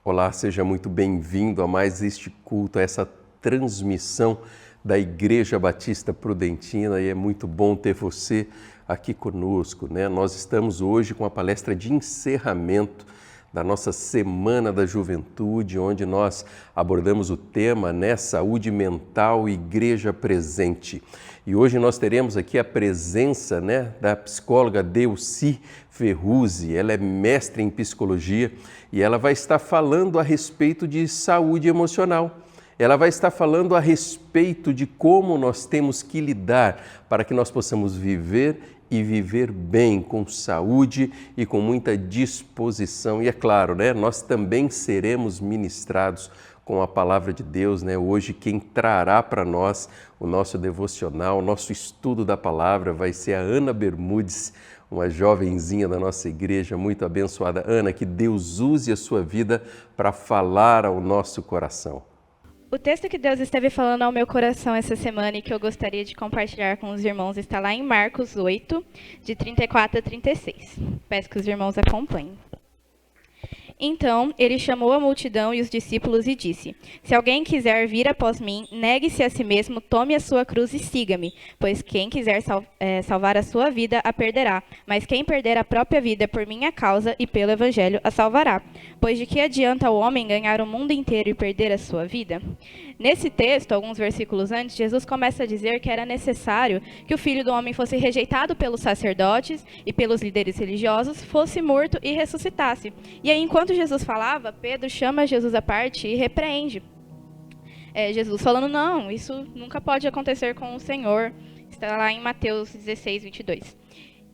Olá, seja muito bem-vindo a mais este culto, a essa transmissão da Igreja Batista Prudentina, e é muito bom ter você aqui conosco, né? Nós estamos hoje com a palestra de encerramento da nossa Semana da Juventude, onde nós abordamos o tema, né, Saúde Mental, Igreja Presente. E hoje nós teremos aqui a presença, né, da psicóloga Delcy Ferruzzi. Ela é mestre em psicologia e ela vai estar falando a respeito de saúde emocional. Ela vai estar falando a respeito de como nós temos que lidar para que nós possamos viver e viver bem, com saúde e com muita disposição. E é claro, né, nós também seremos ministrados com a palavra de Deus, né? Hoje quem trará para nós o nosso devocional, o nosso estudo da palavra vai ser a Ana Bermudes, uma jovenzinha da nossa igreja, muito abençoada. Ana, que Deus use a sua vida para falar ao nosso coração. O texto que Deus esteve falando ao meu coração essa semana e que eu gostaria de compartilhar com os irmãos está lá em Marcos 8, de 34 a 36. Peço que os irmãos acompanhem. Então, ele chamou a multidão e os discípulos e disse: Se alguém quiser vir após mim, negue-se a si mesmo, tome a sua cruz e siga-me. Pois quem quiser salvar a sua vida, a perderá. Mas quem perder a própria vida por minha causa e pelo evangelho, a salvará. Pois de que adianta o homem ganhar o mundo inteiro e perder a sua vida? Nesse texto, alguns versículos antes, Jesus começa a dizer que era necessário que o Filho do Homem fosse rejeitado pelos sacerdotes e pelos líderes religiosos, fosse morto e ressuscitasse. E aí, enquanto Jesus falava, Pedro chama Jesus à parte e repreende. Jesus falando, não, isso nunca pode acontecer com o Senhor. Está lá em Mateus 16, 22.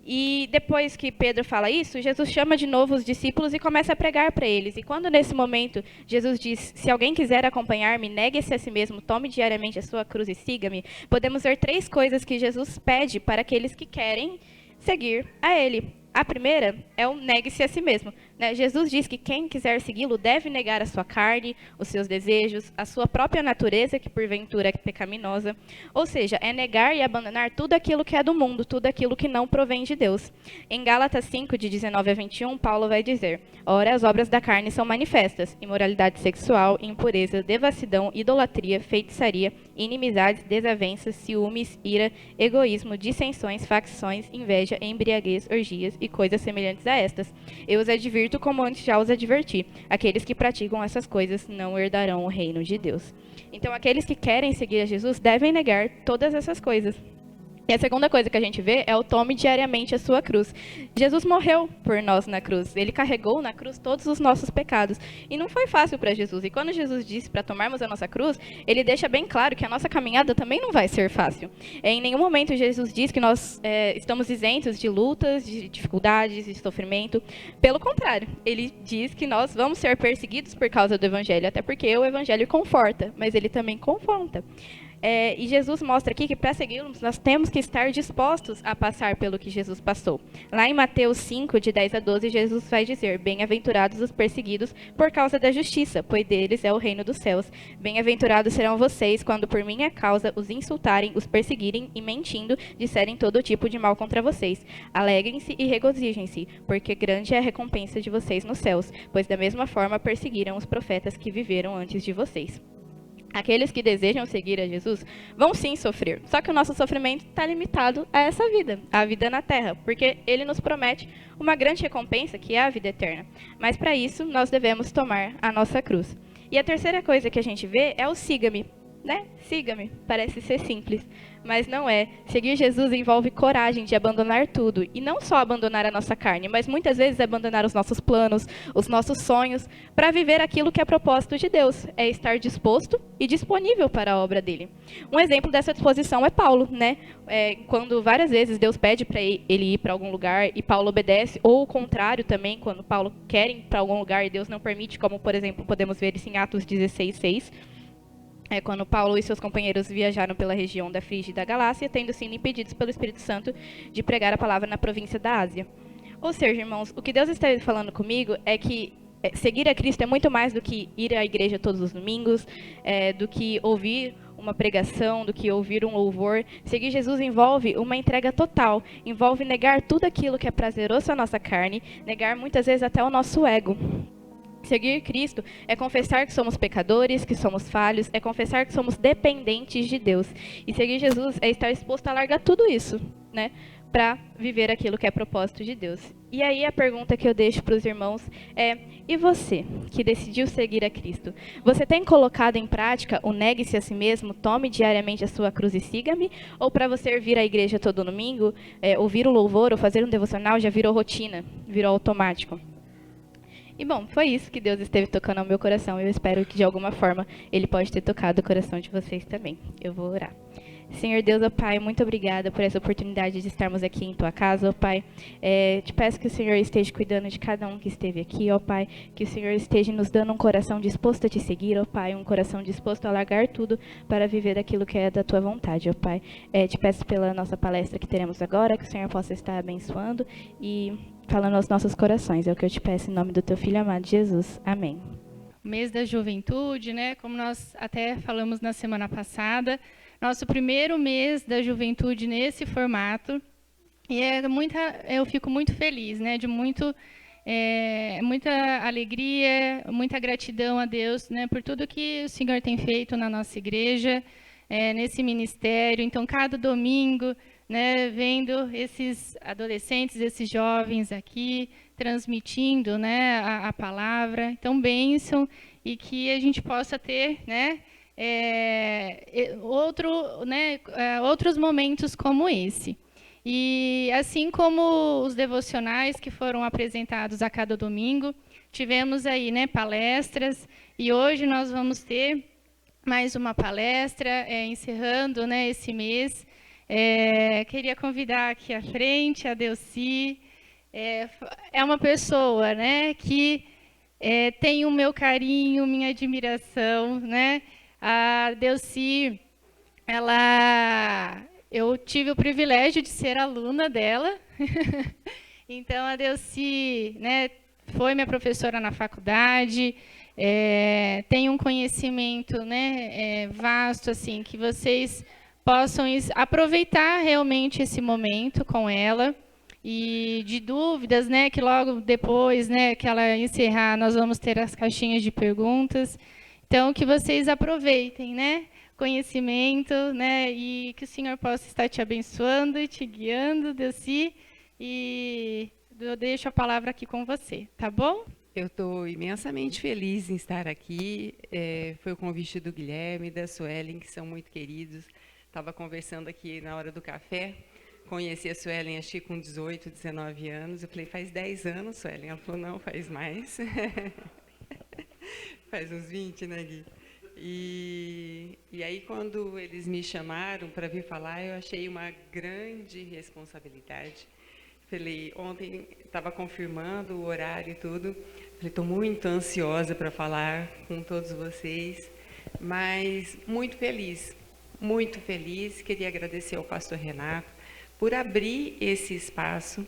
E depois que Pedro fala isso, Jesus chama de novo os discípulos e começa a pregar para eles. E quando nesse momento Jesus diz, se alguém quiser acompanhar-me, negue-se a si mesmo, tome diariamente a sua cruz e siga-me, podemos ver 3 coisas que Jesus pede para aqueles que querem seguir a Ele. A primeira é o negue-se a si mesmo. Né? Jesus diz que quem quiser segui-lo deve negar a sua carne, os seus desejos, a sua própria natureza, que porventura é pecaminosa. Ou seja, é negar e abandonar tudo aquilo que é do mundo, tudo aquilo que não provém de Deus. Em Gálatas 5, de 19 a 21, Paulo vai dizer: Ora, as obras da carne são manifestas: imoralidade sexual, impureza, devassidão, idolatria, feitiçaria, inimizades, desavenças, ciúmes, ira, egoísmo, dissensões, facções, inveja, embriaguez, orgias e coisas semelhantes a estas. Eu os advirto como antes já os adverti. Aqueles que praticam essas coisas não herdarão o reino de Deus. Então, aqueles que querem seguir a Jesus devem negar todas essas coisas. E a segunda coisa que a gente vê é o tome diariamente a sua cruz. Jesus morreu por nós na cruz. Ele carregou na cruz todos os nossos pecados. E não foi fácil para Jesus. E quando Jesus disse para tomarmos a nossa cruz, ele deixa bem claro que a nossa caminhada também não vai ser fácil. Em nenhum momento Jesus diz que nós estamos isentos de lutas, de dificuldades, de sofrimento. Pelo contrário, ele diz que nós vamos ser perseguidos por causa do evangelho. Até porque o evangelho conforta, mas ele também confronta. E Jesus mostra aqui que para segui-los nós temos que estar dispostos a passar pelo que Jesus passou. Lá em Mateus 5, de 10 a 12, Jesus vai dizer: Bem-aventurados os perseguidos por causa da justiça, pois deles é o reino dos céus. Bem-aventurados serão vocês quando por minha causa os insultarem, os perseguirem e mentindo disserem todo tipo de mal contra vocês. Alegrem-se e regozijem-se, porque grande é a recompensa de vocês nos céus, pois da mesma forma perseguiram os profetas que viveram antes de vocês. Aqueles que desejam seguir a Jesus vão sim sofrer, só que o nosso sofrimento está limitado a essa vida, a vida na terra, porque ele nos promete uma grande recompensa, que é a vida eterna. Mas para isso, nós devemos tomar a nossa cruz. E a terceira coisa que a gente vê é o siga-me. Né? Siga-me. Parece ser simples, mas não é. Seguir Jesus envolve coragem de abandonar tudo. E não só abandonar a nossa carne, mas muitas vezes abandonar os nossos planos, os nossos sonhos, para viver aquilo que é propósito de Deus. É estar disposto e disponível para a obra dele. Um exemplo dessa disposição é Paulo, né? Quando várias vezes Deus pede para ele ir para algum lugar e Paulo obedece, ou o contrário também, quando Paulo quer ir para algum lugar e Deus não permite, como por exemplo podemos ver isso em Atos 16:6. Quando Paulo e seus companheiros viajaram pela região da Frígia e da Galácia, tendo sido impedidos pelo Espírito Santo de pregar a palavra na província da Ásia. Ou seja, irmãos, o que Deus está falando comigo é que seguir a Cristo é muito mais do que ir à igreja todos os domingos, do que ouvir uma pregação, do que ouvir um louvor. Seguir Jesus envolve uma entrega total, envolve negar tudo aquilo que é prazeroso à nossa carne, negar muitas vezes até o nosso ego. Seguir Cristo é confessar que somos pecadores, que somos falhos, é confessar que somos dependentes de Deus. E seguir Jesus é estar disposto a largar tudo isso, né, para viver aquilo que é propósito de Deus. E aí a pergunta que eu deixo para os irmãos é: e você, que decidiu seguir a Cristo? Você tem colocado em prática o negue-se a si mesmo, tome diariamente a sua cruz e siga-me? Ou para você vir à igreja todo domingo, ouvir o louvor ou fazer um devocional já virou rotina, virou automático? E bom, foi isso que Deus esteve tocando ao meu coração. Eu espero que de alguma forma Ele pode ter tocado o coração de vocês também. Eu vou orar. Senhor Deus, ó Pai, muito obrigada por essa oportunidade de estarmos aqui em Tua casa, ó Pai. Te peço que o Senhor esteja cuidando de cada um que esteve aqui, ó Pai. Que o Senhor esteja nos dando um coração disposto a Te seguir, ó Pai. Um coração disposto a largar tudo para viver aquilo que é da Tua vontade, ó Pai. Te peço pela nossa palestra que teremos agora, que o Senhor possa estar abençoando e falando aos nossos corações. É o que eu te peço em nome do Teu Filho amado Jesus. Amém. O mês da juventude, né? Como nós até falamos na semana passada, nosso primeiro mês da juventude nesse formato, e eu fico muito feliz, né? De muita alegria, muita gratidão a Deus, né? Por tudo que o Senhor tem feito na nossa igreja, nesse ministério. Então, cada domingo, né? Vendo esses adolescentes, esses jovens aqui transmitindo, né? A palavra. Então, bênção, e que a gente possa ter, né? Outros momentos como esse. E assim como os devocionais que foram apresentados a cada domingo, tivemos aí, né, palestras, e hoje nós vamos ter mais uma palestra, encerrando, né, esse mês. Queria convidar aqui à frente a Delcy. É uma pessoa, né, que tem o meu carinho, minha admiração, né? A Delcy, eu tive o privilégio de ser aluna dela. Então, a Delcy, né, foi minha professora na faculdade, tem um conhecimento, né, vasto, assim, que vocês possam aproveitar realmente esse momento com ela. E de dúvidas, né, que logo depois, né, que ela encerrar, nós vamos ter as caixinhas de perguntas. Então, que vocês aproveitem, né, conhecimento, né, e que o Senhor possa estar te abençoando e te guiando, Delcy, e eu deixo a palavra aqui com você, tá bom? Eu estou imensamente feliz em estar aqui. Foi o convite do Guilherme, da Suelen, que são muito queridos. Estava conversando aqui na hora do café. Conheci a Suelen, acho que com 18, 19 anos. Eu falei, faz 10 anos, Suelen. Ela falou, não, faz mais. Faz uns 20, né, Gui? E aí, quando eles me chamaram para vir falar, eu achei uma grande responsabilidade. Falei, ontem estava confirmando o horário e tudo. Falei, estou muito ansiosa para falar com todos vocês, mas muito feliz, muito feliz. Queria agradecer ao pastor Renato por abrir esse espaço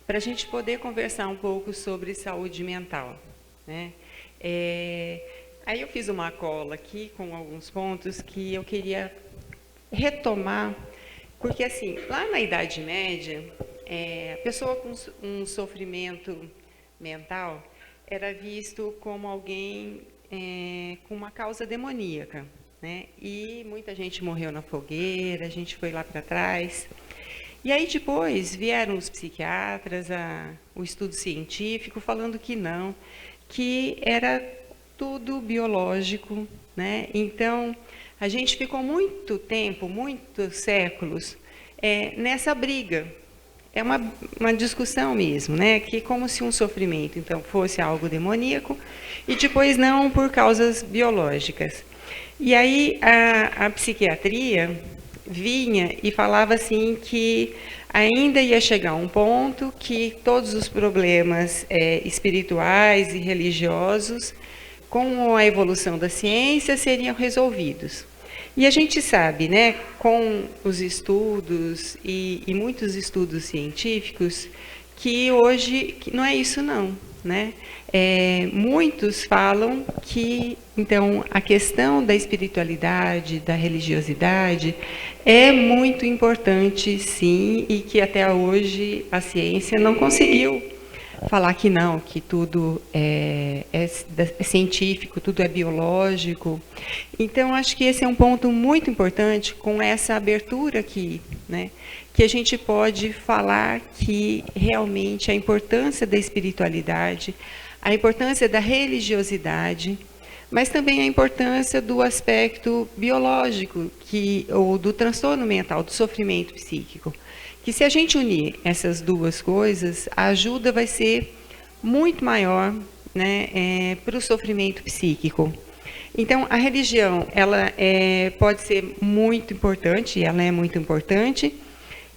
para a gente poder conversar um pouco sobre saúde mental, né? Aí eu fiz uma cola aqui com alguns pontos que eu queria retomar, porque assim, lá na Idade Média, a pessoa com um sofrimento mental era visto como alguém com uma causa demoníaca, né? E muita gente morreu na fogueira, a gente foi lá para trás. E aí depois vieram os psiquiatras, o estudo científico, falando que não, que era tudo biológico, né? Então, a gente ficou muito tempo, muitos séculos, nessa briga. É uma discussão mesmo, né? Que como se um sofrimento, então, fosse algo demoníaco, e depois não por causas biológicas. E aí a psiquiatria vinha e falava assim que ainda ia chegar um ponto que todos os problemas espirituais e religiosos, com a evolução da ciência, seriam resolvidos. E a gente sabe, né, com os estudos e muitos estudos científicos, que hoje não é isso não, né? Muitos falam que, então, a questão da espiritualidade, da religiosidade, é muito importante, sim, e que até hoje a ciência não conseguiu falar que não, que tudo é científico, tudo é biológico. Então, acho que esse é um ponto muito importante com essa abertura aqui, né? Que a gente pode falar que realmente a importância da espiritualidade, a importância da religiosidade, mas também a importância do aspecto biológico, ou do transtorno mental, do sofrimento psíquico. Que se a gente unir essas duas coisas, a ajuda vai ser muito maior, né, para o sofrimento psíquico. Então, a religião, ela pode ser muito importante, ela é muito importante,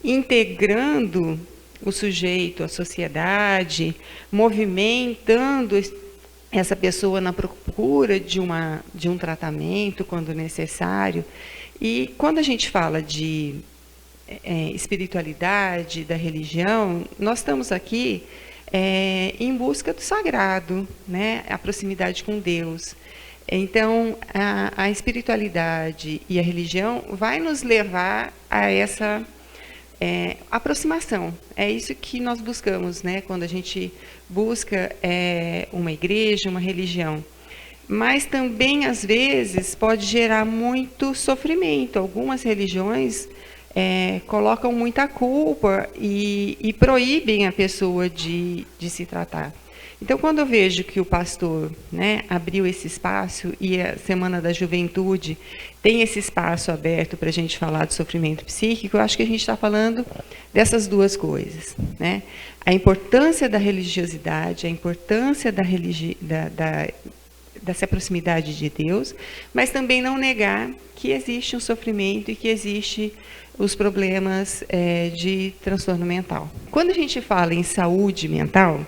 integrando o sujeito à sociedade, movimentando essa pessoa na procura de um tratamento, quando necessário. E quando a gente fala de espiritualidade, da religião, nós estamos aqui em busca do sagrado, né? A proximidade com Deus. Então, a espiritualidade e a religião vai nos levar a essa aproximação. É isso que nós buscamos, né? Quando a gente busca uma igreja, uma religião. Mas também, às vezes, pode gerar muito sofrimento. Algumas religiões colocam muita culpa e proíbem a pessoa de se tratar. Então, quando eu vejo que o pastor, né, abriu esse espaço, e a Semana da Juventude tem esse espaço aberto para a gente falar do sofrimento psíquico, eu acho que a gente está falando dessas duas coisas, né? A importância da religiosidade, a importância dessa proximidade de Deus, mas também não negar que existe um sofrimento e que existe os problemas de transtorno mental. Quando a gente fala em saúde mental,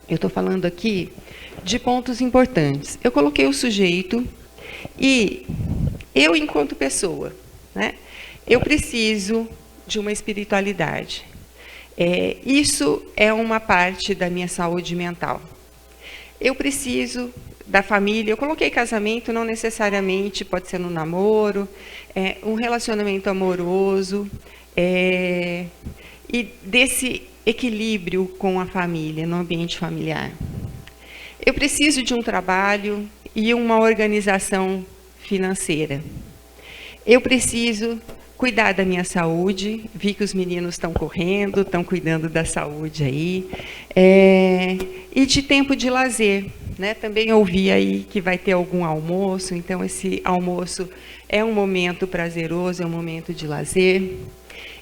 eu estou falando aqui de pontos importantes. Eu coloquei o sujeito e eu, enquanto pessoa, né, eu preciso de uma espiritualidade. Isso é uma parte da minha saúde mental. Eu preciso da família. Eu coloquei casamento, não necessariamente pode ser no namoro, um relacionamento amoroso, e desse equilíbrio com a família, no ambiente familiar. Eu preciso de um trabalho e uma organização financeira. Eu preciso cuidar da minha saúde. Vi que os meninos estão correndo, estão cuidando da saúde aí. E de tempo de lazer, né? Também ouvi aí que vai ter algum almoço, então esse almoço é um momento prazeroso, é um momento de lazer.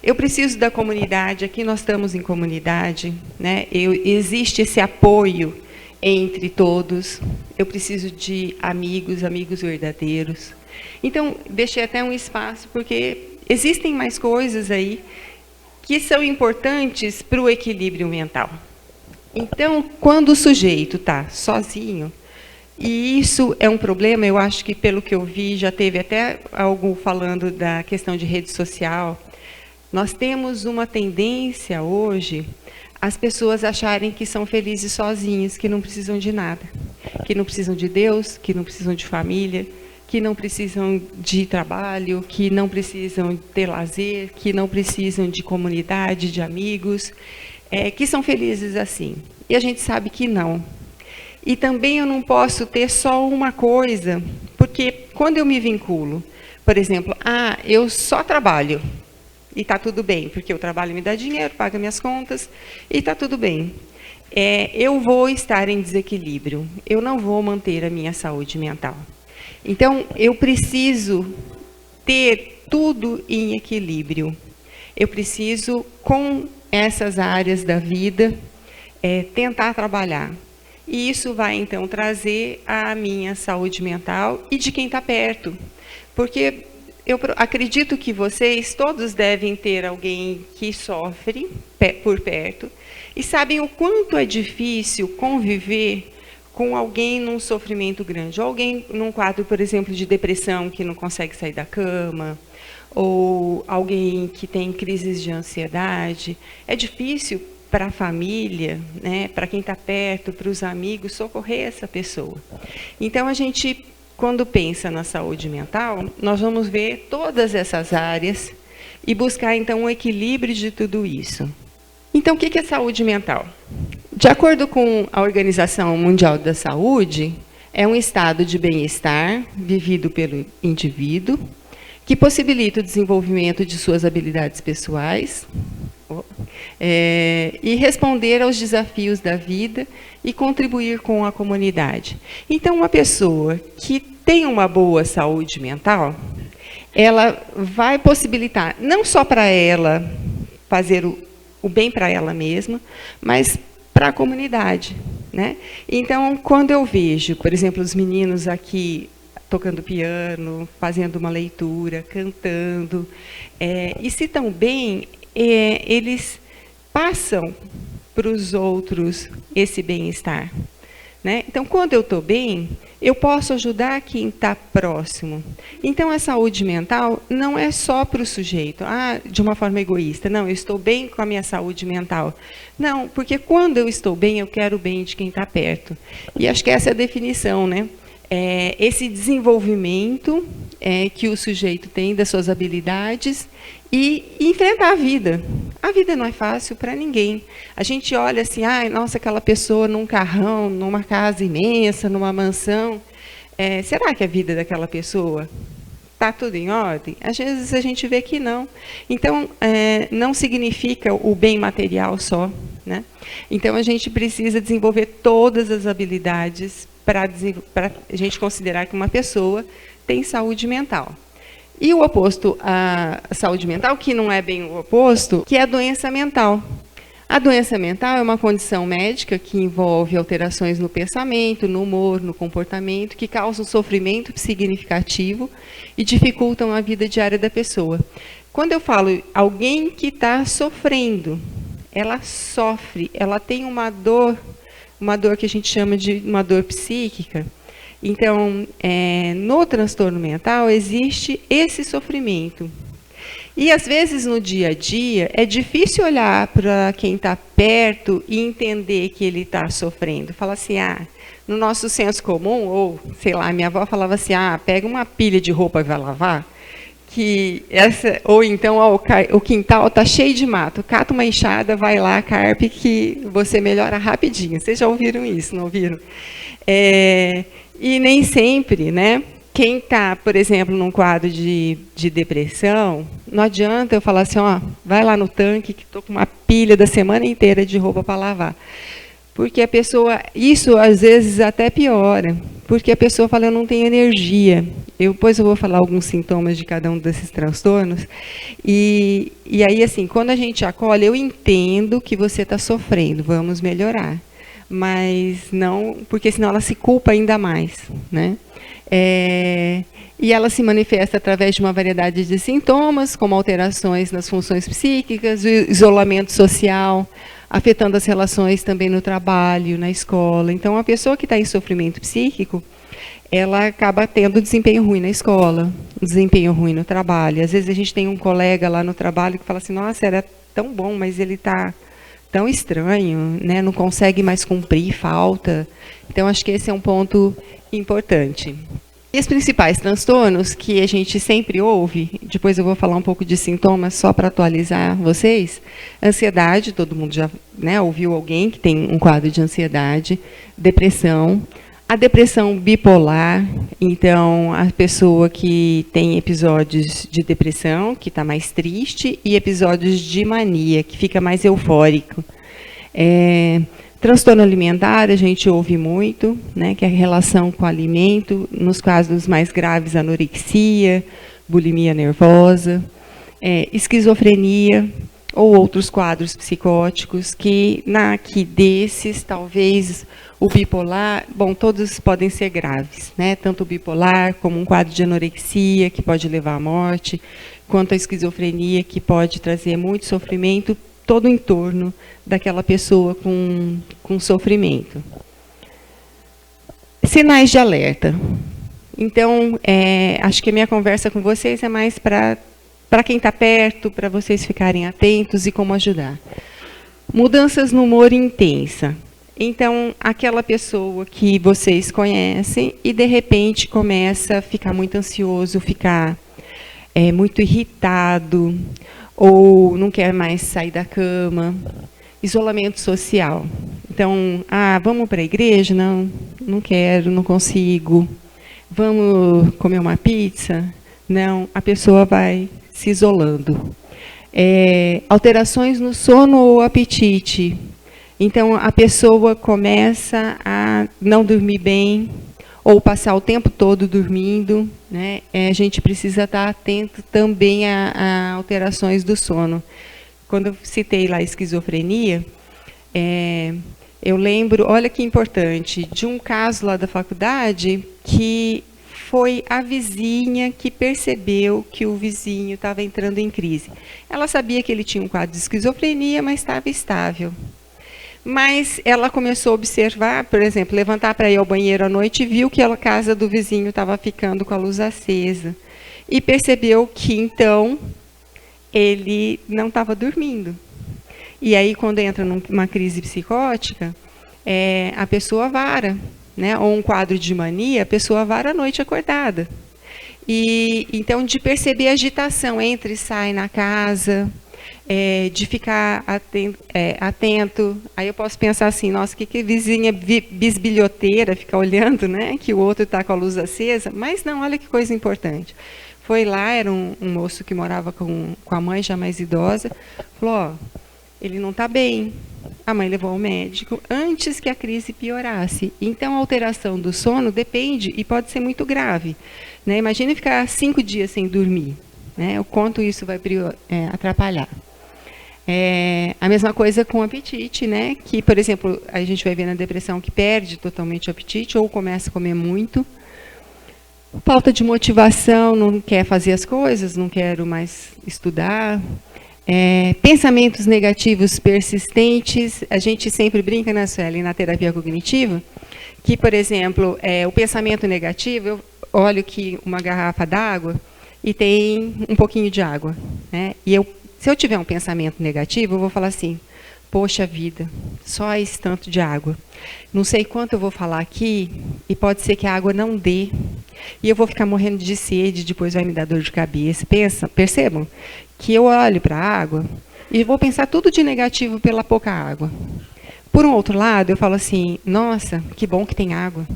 Eu preciso da comunidade, aqui nós estamos em comunidade, né? Existe esse apoio entre todos. Eu preciso de amigos verdadeiros. Então, deixei até um espaço, porque existem mais coisas aí que são importantes para o equilíbrio mental. Então, quando o sujeito está sozinho, e isso é um problema, eu acho que, pelo que eu vi, já teve até algo falando da questão de rede social. Nós temos uma tendência hoje as pessoas acharem que são felizes sozinhas, que não precisam de nada, que não precisam de Deus, que não precisam de família, que não precisam de trabalho, que não precisam ter lazer, que não precisam de comunidade, de amigos, que são felizes assim. E a gente sabe que não. E também eu não posso ter só uma coisa, porque quando eu me vinculo, por exemplo, eu só trabalho, e está tudo bem, porque o trabalho me dá dinheiro, paga minhas contas, e está tudo bem. Eu vou estar em desequilíbrio, eu não vou manter a minha saúde mental. Então, eu preciso ter tudo em equilíbrio. Eu preciso, com essas áreas da vida, tentar trabalhar. E isso vai, então, trazer a minha saúde mental e de quem está perto. Porque eu acredito que vocês todos devem ter alguém que sofre por perto e sabem o quanto é difícil conviver com alguém num sofrimento grande. Ou alguém num quadro, por exemplo, de depressão, que não consegue sair da cama, ou alguém que tem crises de ansiedade. É difícil para a família, né, para quem está perto, para os amigos, socorrer essa pessoa. Então, a gente, quando pensa na saúde mental, nós vamos ver todas essas áreas e buscar, então, um equilíbrio de tudo isso. Então, o que é saúde mental? De acordo com a Organização Mundial da Saúde, é um estado de bem-estar vivido pelo indivíduo, que possibilita o desenvolvimento de suas habilidades pessoais, e responder aos desafios da vida e contribuir com a comunidade. Então, uma pessoa que tem uma boa saúde mental, ela vai possibilitar, não só para ela fazer o bem para ela mesma, mas para a comunidade, né? Então, quando eu vejo, por exemplo, os meninos aqui tocando piano, fazendo uma leitura, cantando, e se estão bem, eles passam para os outros esse bem-estar, né? Então, quando eu estou bem, eu posso ajudar quem está próximo. Então, a saúde mental não é só para o sujeito, de uma forma egoísta. Não, eu estou bem com a minha saúde mental. Não, porque quando eu estou bem, eu quero o bem de quem está perto. E acho que essa é a definição, né? Esse desenvolvimento que o sujeito tem das suas habilidades e enfrentar a vida. A vida não é fácil para ninguém. A gente olha assim, nossa, aquela pessoa num carrão, numa casa imensa, numa mansão. Será que a vida daquela pessoa está tudo em ordem? Às vezes a gente vê que não. Então, não significa o bem material só, né? Então, a gente precisa desenvolver todas as habilidades para a gente considerar que uma pessoa tem saúde mental. E o oposto à saúde mental, que não é bem o oposto, que é a doença mental. A doença mental é uma condição médica que envolve alterações no pensamento, no humor, no comportamento, que causam sofrimento significativo e dificultam a vida diária da pessoa. Quando eu falo alguém que está sofrendo, ela sofre, ela tem uma dor que a gente chama de uma dor psíquica. Então, no transtorno mental existe esse sofrimento. E, às vezes, no dia a dia, é difícil olhar para quem está perto e entender que ele está sofrendo. Fala assim, no nosso senso comum, ou, sei lá, minha avó falava assim, pega uma pilha de roupa e vai lavar. Ou então, o quintal está cheio de mato, cata uma enxada, vai lá, carpe, que você melhora rapidinho. Vocês já ouviram isso, não ouviram? E nem sempre, né? Quem está, por exemplo, num quadro de depressão, não adianta eu falar assim, vai lá no tanque que estou com uma pilha da semana inteira de roupa para lavar. Porque a pessoa, isso às vezes até piora, porque a pessoa fala, eu não tenho energia. Depois eu vou falar alguns sintomas de cada um desses transtornos. E aí, assim, quando a gente acolhe, eu entendo que você está sofrendo, vamos melhorar. Mas não, porque senão ela se culpa ainda mais, né? E ela se manifesta através de uma variedade de sintomas, como alterações nas funções psíquicas, isolamento social, afetando as relações também no trabalho, na escola. Então, a pessoa que está em sofrimento psíquico, ela acaba tendo desempenho ruim na escola, desempenho ruim no trabalho. Às vezes a gente tem um colega lá no trabalho que fala assim, nossa, era tão bom, mas ele está tão estranho, né? Não consegue mais cumprir, falta. Então, acho que esse é um ponto importante. E os principais transtornos que a gente sempre ouve, depois eu vou falar um pouco de sintomas só para atualizar vocês. Ansiedade, todo mundo já, né, ouviu alguém que tem um quadro de ansiedade. Depressão. A depressão bipolar, então a pessoa que tem episódios de depressão, que está mais triste, e episódios de mania, que fica mais eufórico. Transtorno alimentar, a gente ouve muito, né, que é a relação com o alimento, nos casos mais graves, anorexia, bulimia nervosa, esquizofrenia, ou outros quadros psicóticos, que desses, talvez o bipolar, bom, todos podem ser graves, né? Tanto o bipolar, como um quadro de anorexia, que pode levar à morte, quanto a esquizofrenia, que pode trazer muito sofrimento, todo o entorno daquela pessoa com sofrimento. Sinais de alerta. Então, acho que a minha conversa com vocês é mais para quem está perto, para vocês ficarem atentos e como ajudar. Mudanças no humor intensa. Então, aquela pessoa que vocês conhecem e, de repente, começa a ficar muito ansioso, ficar muito irritado, ou não quer mais sair da cama, isolamento social. Então, vamos para a igreja? Não, não quero, não consigo. Vamos comer uma pizza? Não, a pessoa vai se isolando. Alterações no sono ou apetite. Então, a pessoa começa a não dormir bem, ou passar o tempo todo dormindo, né? A gente precisa estar atento também a alterações do sono. Quando eu citei lá a esquizofrenia, eu lembro, olha que importante, de um caso lá da faculdade que foi a vizinha que percebeu que o vizinho estava entrando em crise. Ela sabia que ele tinha um quadro de esquizofrenia, mas estava estável. Mas ela começou a observar, por exemplo, levantar para ir ao banheiro à noite e viu que a casa do vizinho estava ficando com a luz acesa. E percebeu que, então, ele não estava dormindo. E aí, quando entra numa crise psicótica, a pessoa vara, né? Ou um quadro de mania, a pessoa vara à noite acordada. E, então, de perceber a agitação, entra e sai na casa, de ficar atento. Aí eu posso pensar assim, nossa, que vizinha bisbilhoteira, ficar olhando, né, que o outro está com a luz acesa. Mas não, olha que coisa importante. Foi lá, era um moço que morava com a mãe, já mais idosa, falou, ele não está bem. A mãe levou ao médico antes que a crise piorasse. Então, a alteração do sono depende e pode ser muito grave. Né? Imagine ficar 5 dias sem dormir. Né? O quanto isso vai atrapalhar. A mesma coisa com o apetite, né? Que, por exemplo, a gente vai ver na depressão que perde totalmente o apetite ou começa a comer muito. Falta de motivação, não quer fazer as coisas, não quero mais estudar. Pensamentos negativos persistentes. A gente sempre brinca, né, Sueli, na terapia cognitiva, que, por exemplo, o pensamento negativo, eu olho que uma garrafa d'água e tem um pouquinho de água, né? E se eu tiver um pensamento negativo, eu vou falar assim, poxa vida, só esse tanto de água. Não sei quanto eu vou falar aqui, e pode ser que a água não dê. E eu vou ficar morrendo de sede, depois vai me dar dor de cabeça. Percebam que eu olho para a água e vou pensar tudo de negativo pela pouca água. Por um outro lado, eu falo assim, nossa, que bom que tem água.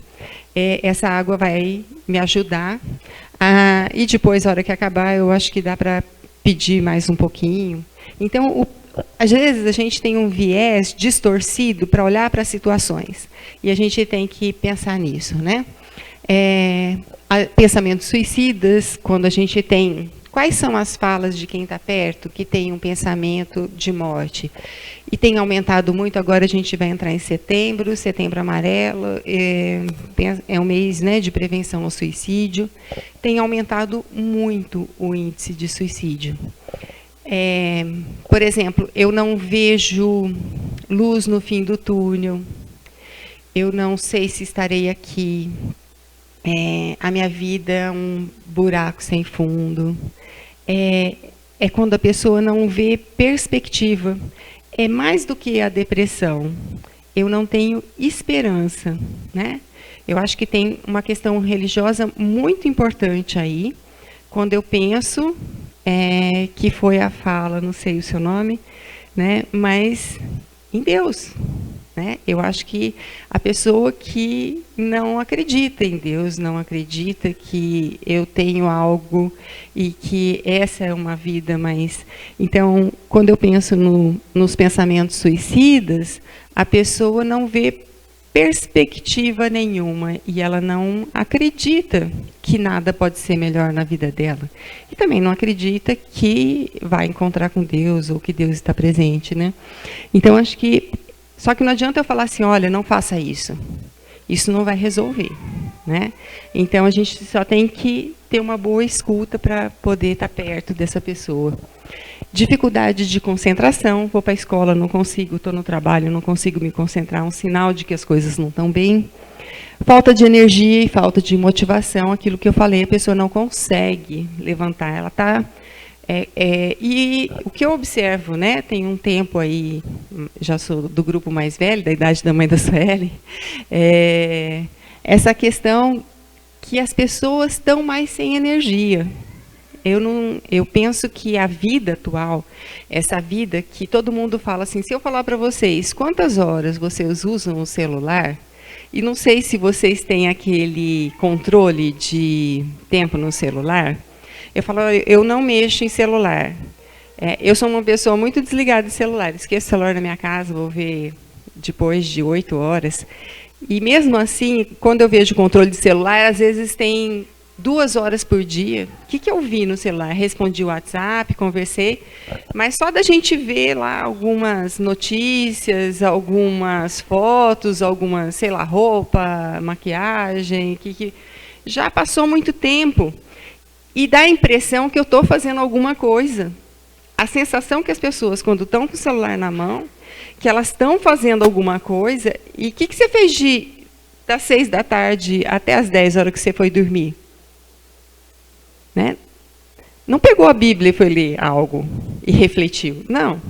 Essa água vai me ajudar. E depois, a hora que acabar, eu acho que dá para pedir mais um pouquinho. Então, às vezes a gente tem um viés distorcido para olhar para as situações. E a gente tem que pensar nisso, né? Pensamentos suicidas, quando a gente tem... Quais são as falas de quem está perto que tem um pensamento de morte? E tem aumentado muito, agora a gente vai entrar em setembro, setembro amarelo, é um mês, né, de prevenção ao suicídio. Tem aumentado muito o índice de suicídio. Por exemplo, eu não vejo luz no fim do túnel, eu não sei se estarei aqui, a minha vida é um buraco sem fundo. É quando a pessoa não vê perspectiva. É mais do que a depressão. Eu não tenho esperança, né? Eu acho que tem uma questão religiosa muito importante aí, quando eu penso que foi a fala, não sei o seu nome, né? Mas em Deus. Né? Eu acho que a pessoa que não acredita em Deus, não acredita que eu tenho algo e que essa é uma vida mais... Então, quando eu penso nos pensamentos suicidas, a pessoa não vê perspectiva nenhuma e ela não acredita que nada pode ser melhor na vida dela. E também não acredita que vai encontrar com Deus ou que Deus está presente, né? Então, acho que... Só que não adianta eu falar assim, olha, não faça isso. Isso não vai resolver, né? Então, a gente só tem que ter uma boa escuta para poder estar perto dessa pessoa. Dificuldade de concentração, vou para a escola, não consigo, estou no trabalho, não consigo me concentrar, um sinal de que as coisas não estão bem. Falta de energia e falta de motivação, aquilo que eu falei, a pessoa não consegue levantar, ela está... e o que eu observo, né, tem um tempo aí, já sou do grupo mais velho, da idade da mãe da Sueli, essa questão que as pessoas estão mais sem energia. eu penso que a vida atual, essa vida que todo mundo fala assim, se eu falar para vocês quantas horas vocês usam o celular, e não sei se vocês têm aquele controle de tempo no celular, eu falo, eu não mexo em celular. Eu sou uma pessoa muito desligada de celular, esqueço o celular na minha casa, vou ver depois de 8 horas. E mesmo assim, quando eu vejo controle de celular, às vezes tem 2 horas por dia. O que eu vi no celular? Respondi o WhatsApp, conversei, mas só da gente ver lá algumas notícias, algumas fotos, algumas, sei lá, roupa, maquiagem, que já passou muito tempo. E dá a impressão que eu estou fazendo alguma coisa. A sensação que as pessoas, quando estão com o celular na mão, que elas estão fazendo alguma coisa, e o que você fez das 6 da tarde até as 10 horas que você foi dormir? Né? Não pegou a Bíblia e foi ler algo e refletiu. Não.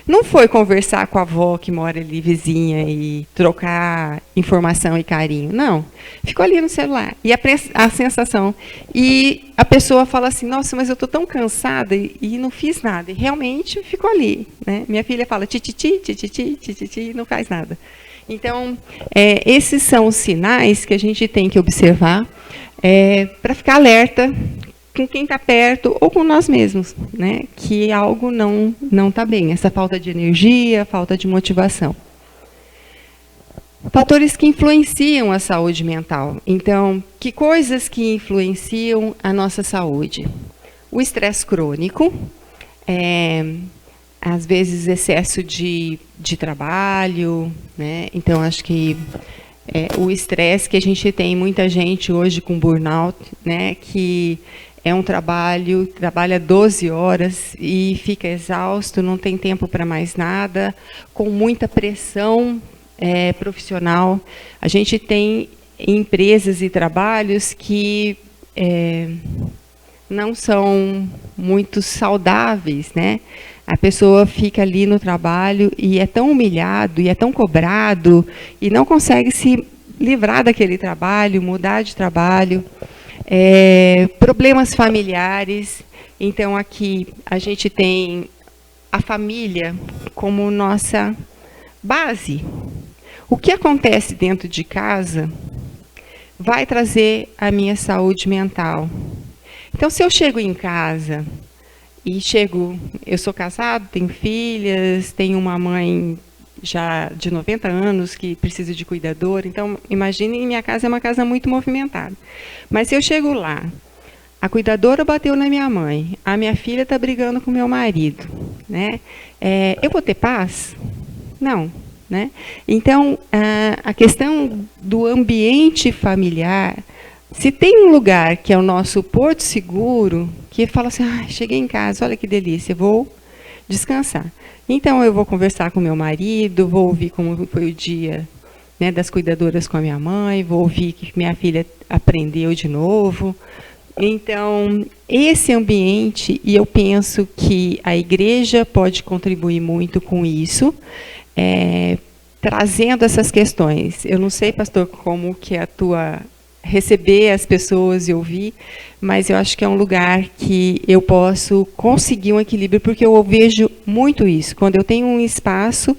Não foi conversar com a avó que mora ali vizinha e trocar informação e carinho. Não. Ficou ali no celular. E a sensação. E a pessoa fala assim, nossa, mas eu estou tão cansada e não fiz nada. E realmente ficou ali. Né? Minha filha fala tititi, tititi, tititi, e não faz nada. Então, esses são os sinais que a gente tem que observar para ficar alerta com quem está perto ou com nós mesmos, né? Que algo não está bem, essa falta de energia, falta de motivação. Fatores que influenciam a saúde mental. Então, que coisas que influenciam a nossa saúde? O estresse crônico, às vezes excesso de trabalho, né? Então, acho que o estresse que a gente tem, muita gente hoje com burnout, né? Que é um trabalha 12 horas e fica exausto, não tem tempo para mais nada, com muita pressão profissional. A gente tem empresas e trabalhos que não são muito saudáveis, né? A pessoa fica ali no trabalho e é tão humilhado, e é tão cobrado, e não consegue se livrar daquele trabalho, mudar de trabalho. Problemas familiares. Então, aqui a gente tem a família como nossa base. O que acontece dentro de casa vai trazer a minha saúde mental. Então, se eu chego em casa eu sou casado, tenho filhas, tenho uma mãe já de 90 anos que precisa de cuidador, então imagine, minha casa é uma casa muito movimentada. Mas se eu chego lá, a cuidadora bateu na minha mãe, a minha filha está brigando com meu marido, né? Eu vou ter paz? Não. Né? Então, a questão do ambiente familiar, se tem um lugar que é o nosso porto seguro, que fala assim, cheguei em casa, olha que delícia, vou descansar. Então, eu vou conversar com meu marido, vou ouvir como foi o dia, né, das cuidadoras com a minha mãe, vou ouvir que minha filha aprendeu de novo. Então, esse ambiente, e eu penso que a igreja pode contribuir muito com isso, trazendo essas questões. Eu não sei, pastor, como que é a tua receber as pessoas e ouvir, mas eu acho que é um lugar que eu posso conseguir um equilíbrio, porque eu vejo muito isso. Quando eu tenho um espaço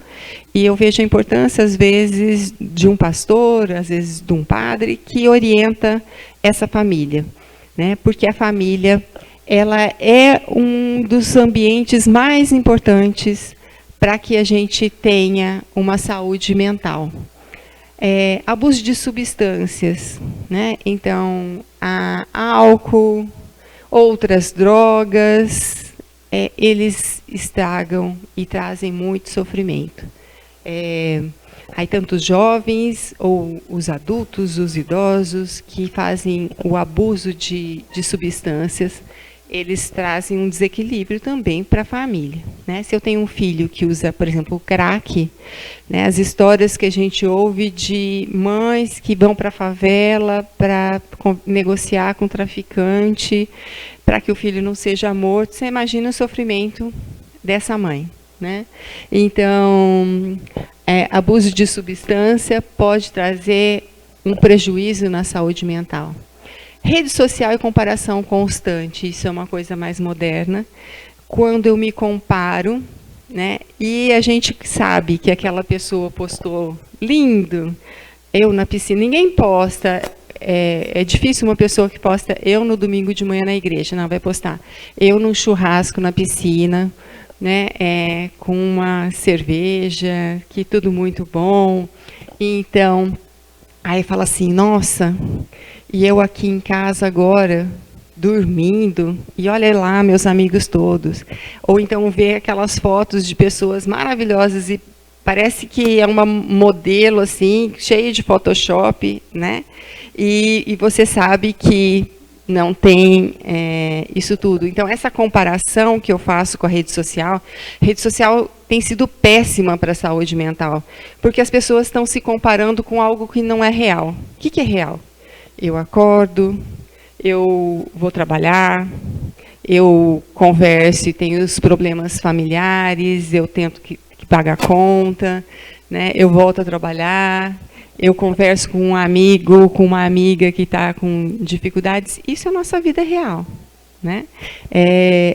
e eu vejo a importância, às vezes, de um pastor, às vezes de um padre, que orienta essa família, né? Porque a família, ela é um dos ambientes mais importantes para que a gente tenha uma saúde mental. Abuso de substâncias, né? Então, álcool, outras drogas, eles estragam e trazem muito sofrimento. Aí tanto os jovens, ou os adultos, os idosos, que fazem o abuso de substâncias, eles trazem um desequilíbrio também para a família, né? Se eu tenho um filho que usa, por exemplo, o crack, né, as histórias que a gente ouve de mães que vão para a favela para negociar com o traficante, para que o filho não seja morto, você imagina o sofrimento dessa mãe, né? Então, abuso de substância pode trazer um prejuízo na saúde mental. Rede social e comparação constante, isso é uma coisa mais moderna. Quando eu me comparo, né, e a gente sabe que aquela pessoa postou lindo, eu na piscina, ninguém posta, é difícil uma pessoa que posta eu no domingo de manhã na igreja, não, vai postar eu num churrasco na piscina, né, com uma cerveja, que tudo muito bom. Então, aí fala assim, nossa, e eu aqui em casa agora, dormindo, e olha lá meus amigos todos. Ou então ver aquelas fotos de pessoas maravilhosas e parece que é uma modelo assim, cheia de Photoshop, né? E você sabe que não tem isso tudo. Então, essa comparação que eu faço com a rede social tem sido péssima para a saúde mental, porque as pessoas estão se comparando com algo que não é real. O que é real? Eu acordo, eu vou trabalhar, eu converso e tenho os problemas familiares, eu tento que pagar a conta, né? Eu volto a trabalhar, eu converso com um amigo, com uma amiga que está com dificuldades. Isso é a nossa vida real, né?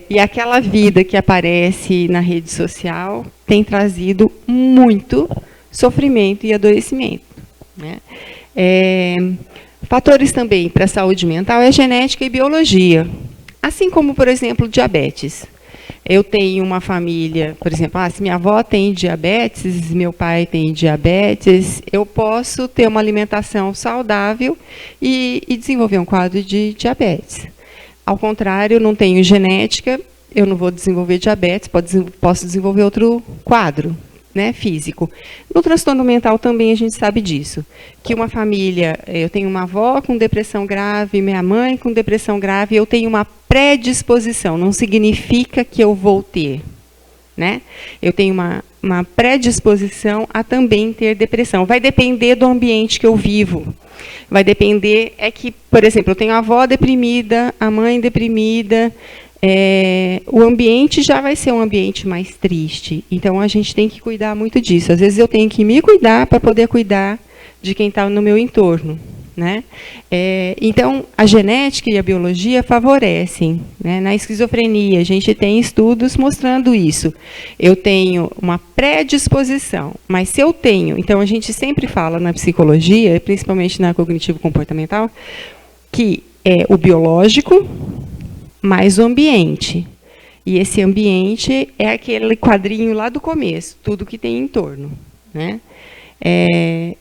E aquela vida que aparece na rede social tem trazido muito sofrimento e adoecimento, né? Fatores também para a saúde mental é genética e biologia. Assim como, por exemplo, diabetes. Eu tenho uma família, por exemplo, se minha avó tem diabetes, meu pai tem diabetes, eu posso ter uma alimentação saudável e desenvolver um quadro de diabetes. Ao contrário, eu não tenho genética, eu não vou desenvolver diabetes, posso desenvolver outro quadro, né, físico. No transtorno mental também a gente sabe disso, que uma família, eu tenho uma avó com depressão grave, minha mãe com depressão grave, eu tenho uma predisposição, não significa que eu vou ter, né? Eu tenho uma predisposição a também ter depressão. Vai depender do ambiente que eu vivo. Vai depender, por exemplo, eu tenho a avó deprimida, a mãe deprimida, o ambiente já vai ser um ambiente mais triste. Então, a gente tem que cuidar muito disso. Às vezes, eu tenho que me cuidar para poder cuidar de quem está no meu entorno, né? Então, a genética e a biologia favorecem, né? Na esquizofrenia, a gente tem estudos mostrando isso. Eu tenho uma predisposição, mas se eu tenho... Então, a gente sempre fala na psicologia, principalmente na cognitivo-comportamental, que é o biológico mais o ambiente. E esse ambiente é aquele quadrinho lá do começo, tudo que tem em torno, né?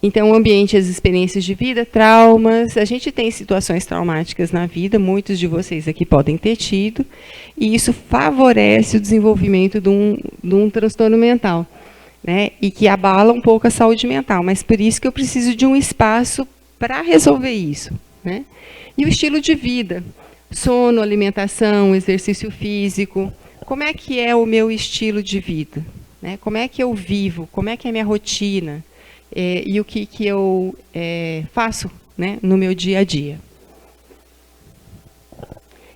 Então, o ambiente, as experiências de vida, traumas, a gente tem situações traumáticas na vida, muitos de vocês aqui podem ter tido, e isso favorece o desenvolvimento de um transtorno mental, né? E que abala um pouco a saúde mental, mas por isso que eu preciso de um espaço para resolver isso, né? E o estilo de vida, sono, alimentação, exercício físico, como é que é o meu estilo de vida, né? Como é que eu vivo, como é que é a minha rotina, e o que eu faço, né, no meu dia a dia.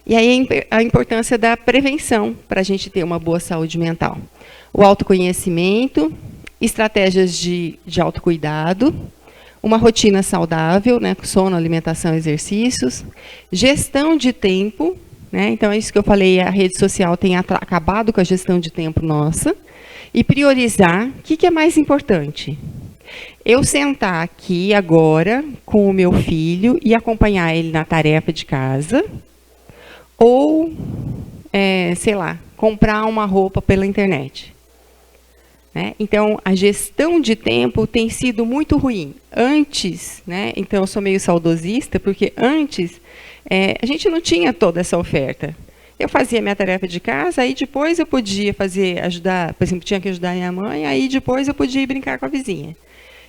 E aí a importância da prevenção para a gente ter uma boa saúde mental. O autoconhecimento, estratégias de autocuidado, uma rotina saudável, né, sono, alimentação, exercícios, gestão de tempo, né, então é isso que eu falei, a rede social tem acabado com a gestão de tempo nossa, e priorizar, o que é mais importante? Eu sentar aqui agora com o meu filho e acompanhar ele na tarefa de casa, ou, sei lá, comprar uma roupa pela internet. Né? Então, a gestão de tempo tem sido muito ruim. Antes, né, então eu sou meio saudosista, porque antes a gente não tinha toda essa oferta. Eu fazia minha tarefa de casa, aí depois eu podia ajudar, por exemplo, tinha que ajudar a minha mãe, aí depois eu podia ir brincar com a vizinha.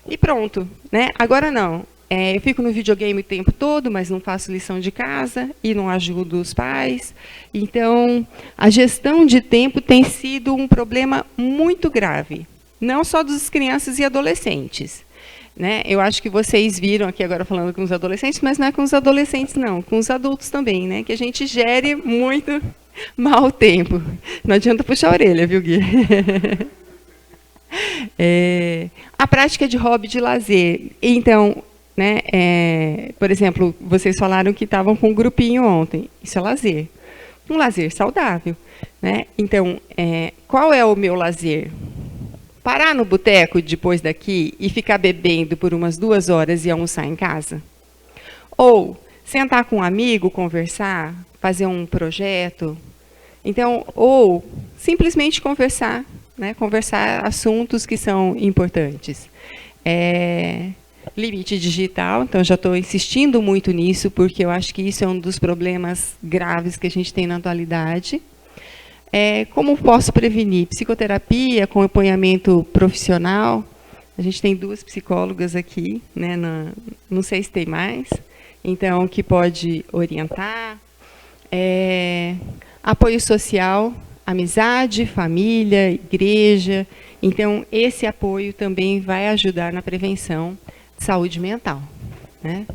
E pronto, né? Agora não. Eu fico no videogame o tempo todo, mas não faço lição de casa e não ajudo os pais. Então, a gestão de tempo tem sido um problema muito grave, não só das crianças e adolescentes, né? Eu acho que vocês viram aqui agora falando com os adolescentes, mas não é com os adolescentes, não, com os adultos também, né? Que a gente gere muito mal tempo. Não adianta puxar a orelha, viu, Gui? A prática de hobby de lazer. Então, né, por exemplo, vocês falaram que estavam com um grupinho ontem. Isso é lazer. Um lazer saudável, né? Então, qual é o meu lazer? Parar no boteco depois daqui e ficar bebendo por umas 2 horas e almoçar em casa? Ou sentar com um amigo, conversar, fazer um projeto? Então, ou simplesmente conversar, né? Conversar assuntos que são importantes. Limite digital, então já estou insistindo muito nisso, porque eu acho que isso é um dos problemas graves que a gente tem na atualidade. Como posso prevenir? Psicoterapia, acompanhamento profissional. A gente tem 2 psicólogas aqui, né, não sei se tem mais, então, que pode orientar. Apoio social, amizade, família, igreja. Então, esse apoio também vai ajudar na prevenção de saúde mental, né?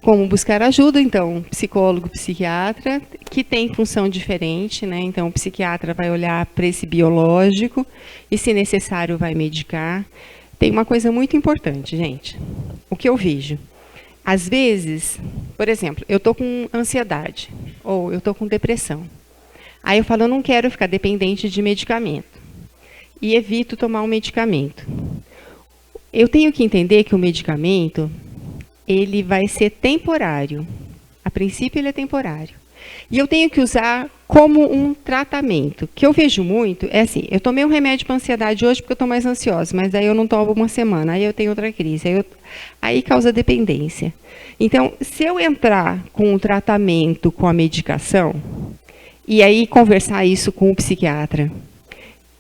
Como buscar ajuda, então, psicólogo, psiquiatra, que tem função diferente, né? Então, o psiquiatra vai olhar para esse biológico e, se necessário, vai medicar. Tem uma coisa muito importante, gente. O que eu vejo? Às vezes, por exemplo, eu estou com ansiedade ou eu estou com depressão. Aí eu falo, eu não quero ficar dependente de medicamento. E evito tomar um medicamento. Eu tenho que entender que o medicamento, ele vai ser temporário. A princípio, ele é temporário. E eu tenho que usar como um tratamento. O que eu vejo muito é assim, eu tomei um remédio para ansiedade hoje porque eu estou mais ansiosa, mas aí eu não tomo uma semana, aí eu tenho outra crise, aí causa dependência. Então, se eu entrar com o tratamento, com a medicação, e aí conversar isso com o psiquiatra,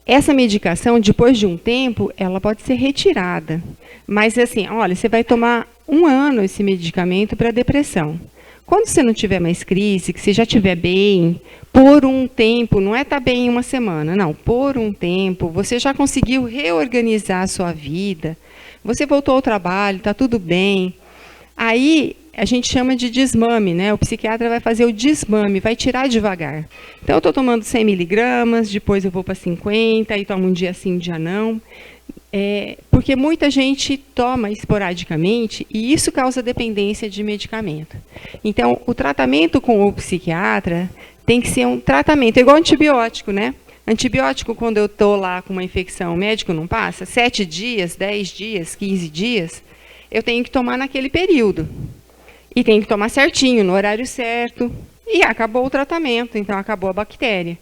essa medicação, depois de um tempo, ela pode ser retirada. Mas assim, olha, você vai tomar 1 ano esse medicamento para depressão. Quando você não tiver mais crise, que você já estiver bem, por um tempo, não é estar bem em 1 semana, não, por um tempo, você já conseguiu reorganizar a sua vida, você voltou ao trabalho, está tudo bem. Aí, a gente chama de desmame, né? O psiquiatra vai fazer o desmame, vai tirar devagar. Então, eu estou tomando 100 miligramas, depois eu vou para 50, aí tomo um dia sim, um dia não. Porque muita gente toma esporadicamente e isso causa dependência de medicamento. Então, o tratamento com o psiquiatra tem que ser um tratamento, igual antibiótico, né? Antibiótico, quando eu estou lá com uma infecção, o médico não passa, 7 dias, 10 dias, 15 dias, eu tenho que tomar naquele período. E tenho que tomar certinho, no horário certo, e acabou o tratamento, então acabou a bactéria.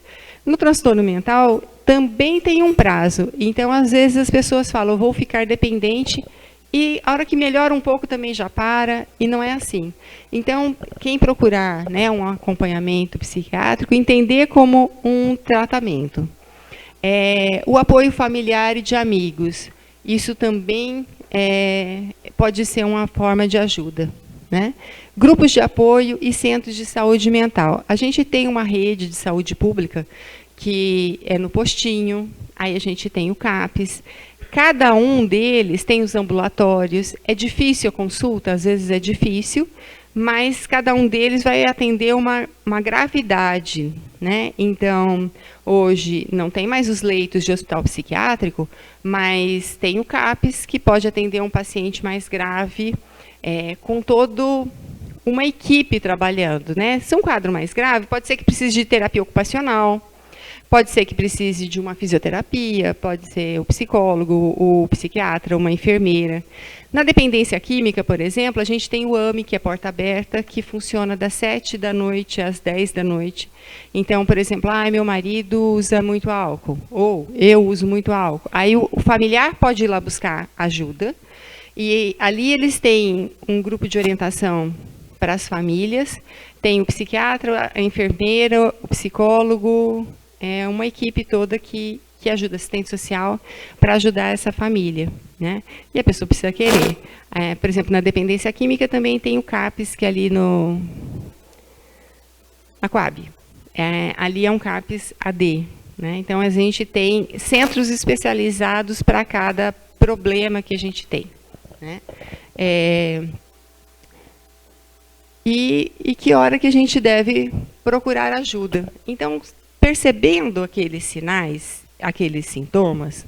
No transtorno mental, também tem um prazo. Então, às vezes, as pessoas falam, eu vou ficar dependente, e a hora que melhora um pouco também já para, e não é assim. Então, quem procurar, né, um acompanhamento psiquiátrico, entender como um tratamento. O apoio familiar e de amigos, isso também pode ser uma forma de ajuda, né? Grupos de apoio e centros de saúde mental. A gente tem uma rede de saúde pública que é no postinho, aí a gente tem o CAPES. Cada um deles tem os ambulatórios. É difícil a consulta, às vezes é difícil, mas cada um deles vai atender uma gravidade, né? Então, hoje não tem mais os leitos de hospital psiquiátrico, mas tem o CAPES, que pode atender um paciente mais grave, com todo uma equipe trabalhando, né? Se um quadro mais grave, pode ser que precise de terapia ocupacional, pode ser que precise de uma fisioterapia, pode ser o psicólogo, o psiquiatra, uma enfermeira. Na dependência química, por exemplo, a gente tem o AME, que é porta aberta, que funciona das 7 da noite às 10 da noite. Então, por exemplo, meu marido usa muito álcool, ou eu uso muito álcool. Aí o familiar pode ir lá buscar ajuda, e ali eles têm um grupo de orientação para as famílias, tem o psiquiatra, a enfermeira, o psicólogo, uma equipe toda que ajuda, assistente social, para ajudar essa família, né? E a pessoa precisa querer. Por exemplo, na dependência química também tem o CAPES, que é ali na Coab. Ali é um CAPES AD, né? Então, a gente tem centros especializados para cada problema que a gente tem, né? E que hora que a gente deve procurar ajuda. Então, percebendo aqueles sinais, aqueles sintomas,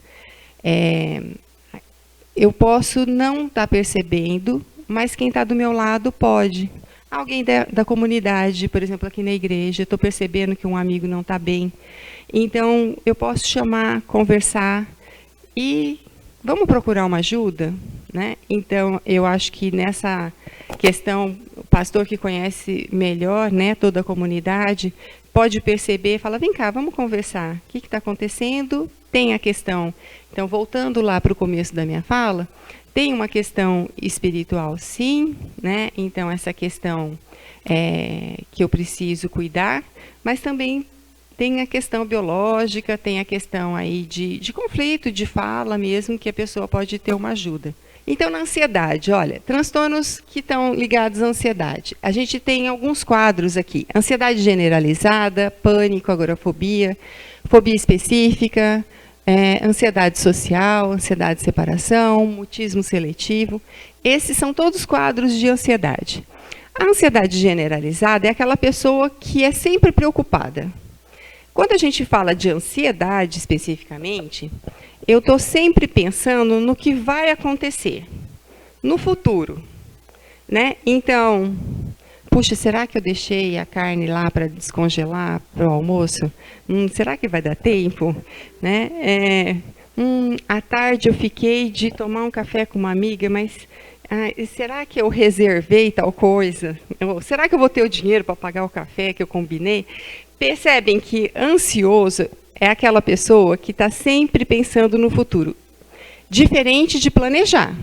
eu posso não estar percebendo, mas quem está do meu lado pode. Alguém da comunidade, por exemplo, aqui na igreja, estou percebendo que um amigo não está bem. Então, eu posso chamar, conversar e vamos procurar uma ajuda, né? Então, eu acho que nessa questão, o pastor que conhece melhor, né, toda a comunidade, pode perceber, fala, vem cá, vamos conversar. O que está acontecendo? Tem a questão. Então, voltando lá para o começo da minha fala, tem uma questão espiritual, sim, né? Então, essa questão que eu preciso cuidar, mas também tem a questão biológica, tem a questão aí de conflito, de fala mesmo, que a pessoa pode ter uma ajuda. Então, na ansiedade, olha, transtornos que estão ligados à ansiedade. A gente tem alguns quadros aqui. Ansiedade generalizada, pânico, agorafobia, fobia específica, ansiedade social, ansiedade de separação, mutismo seletivo. Esses são todos quadros de ansiedade. A ansiedade generalizada é aquela pessoa que é sempre preocupada. Quando a gente fala de ansiedade especificamente, eu estou sempre pensando no que vai acontecer, no futuro, né? Então, puxa, será que eu deixei a carne lá para descongelar para o almoço? Será que vai dar tempo? Né? À tarde eu fiquei de tomar um café com uma amiga, mas será que eu reservei tal coisa? Será que eu vou ter o dinheiro para pagar o café que eu combinei? Percebem que ansioso é aquela pessoa que está sempre pensando no futuro, diferente de planejar.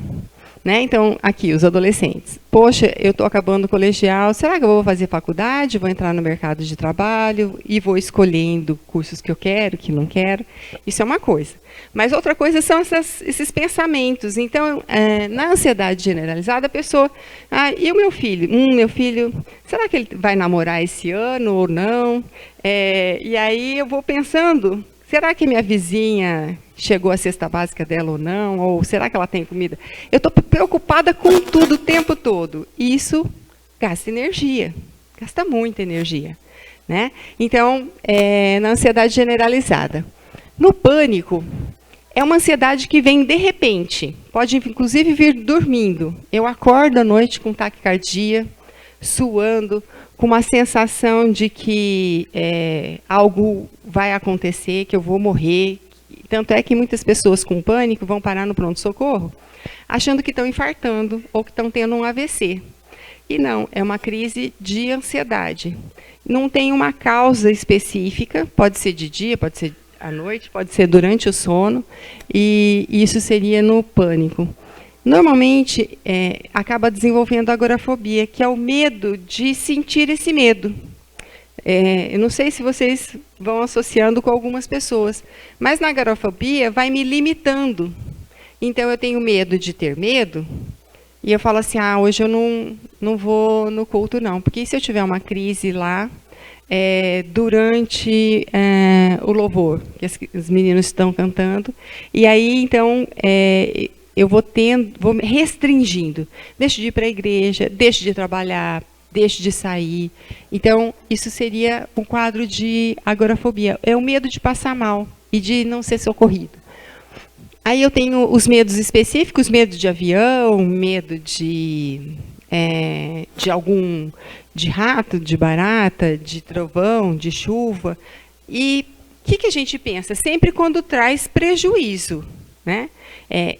Né? Então, aqui, os adolescentes. Poxa, eu estou acabando o colegial, será que eu vou fazer faculdade? Vou entrar no mercado de trabalho e vou escolhendo cursos que eu quero, que não quero. Isso é uma coisa. Mas outra coisa são esses pensamentos. Então, na ansiedade generalizada, a pessoa... e o meu filho? Meu filho, será que ele vai namorar esse ano ou não? E aí eu vou pensando... Será que minha vizinha chegou a cesta básica dela ou não? Ou será que ela tem comida? Eu estou preocupada com tudo o tempo todo. E isso gasta energia, gasta muita energia. Né? Então, na ansiedade generalizada. No pânico, é uma ansiedade que vem de repente. Pode, inclusive, vir dormindo. Eu acordo à noite com taquicardia, suando, com uma sensação de que algo vai acontecer, que eu vou morrer. Tanto é que muitas pessoas com pânico vão parar no pronto-socorro, achando que estão infartando ou que estão tendo um AVC. E não, é uma crise de ansiedade. Não tem uma causa específica, pode ser de dia, pode ser à noite, pode ser durante o sono, e isso seria no pânico. Normalmente, acaba desenvolvendo a agorafobia, que é o medo de sentir esse medo. Eu não sei se vocês vão associando com algumas pessoas, mas na agorafobia vai me limitando. Então, eu tenho medo de ter medo, e eu falo assim, hoje eu não vou no culto não, porque se eu tiver uma crise lá, durante o louvor, que os meninos estão cantando, e aí, então... eu vou me restringindo. Deixo de ir para a igreja, deixo de trabalhar, deixo de sair. Então, isso seria um quadro de agorafobia. É o medo de passar mal e de não ser socorrido. Aí eu tenho os medos específicos, medo de avião, medo de rato, de barata, de trovão, de chuva. E o que a gente pensa? Sempre quando traz prejuízo, né?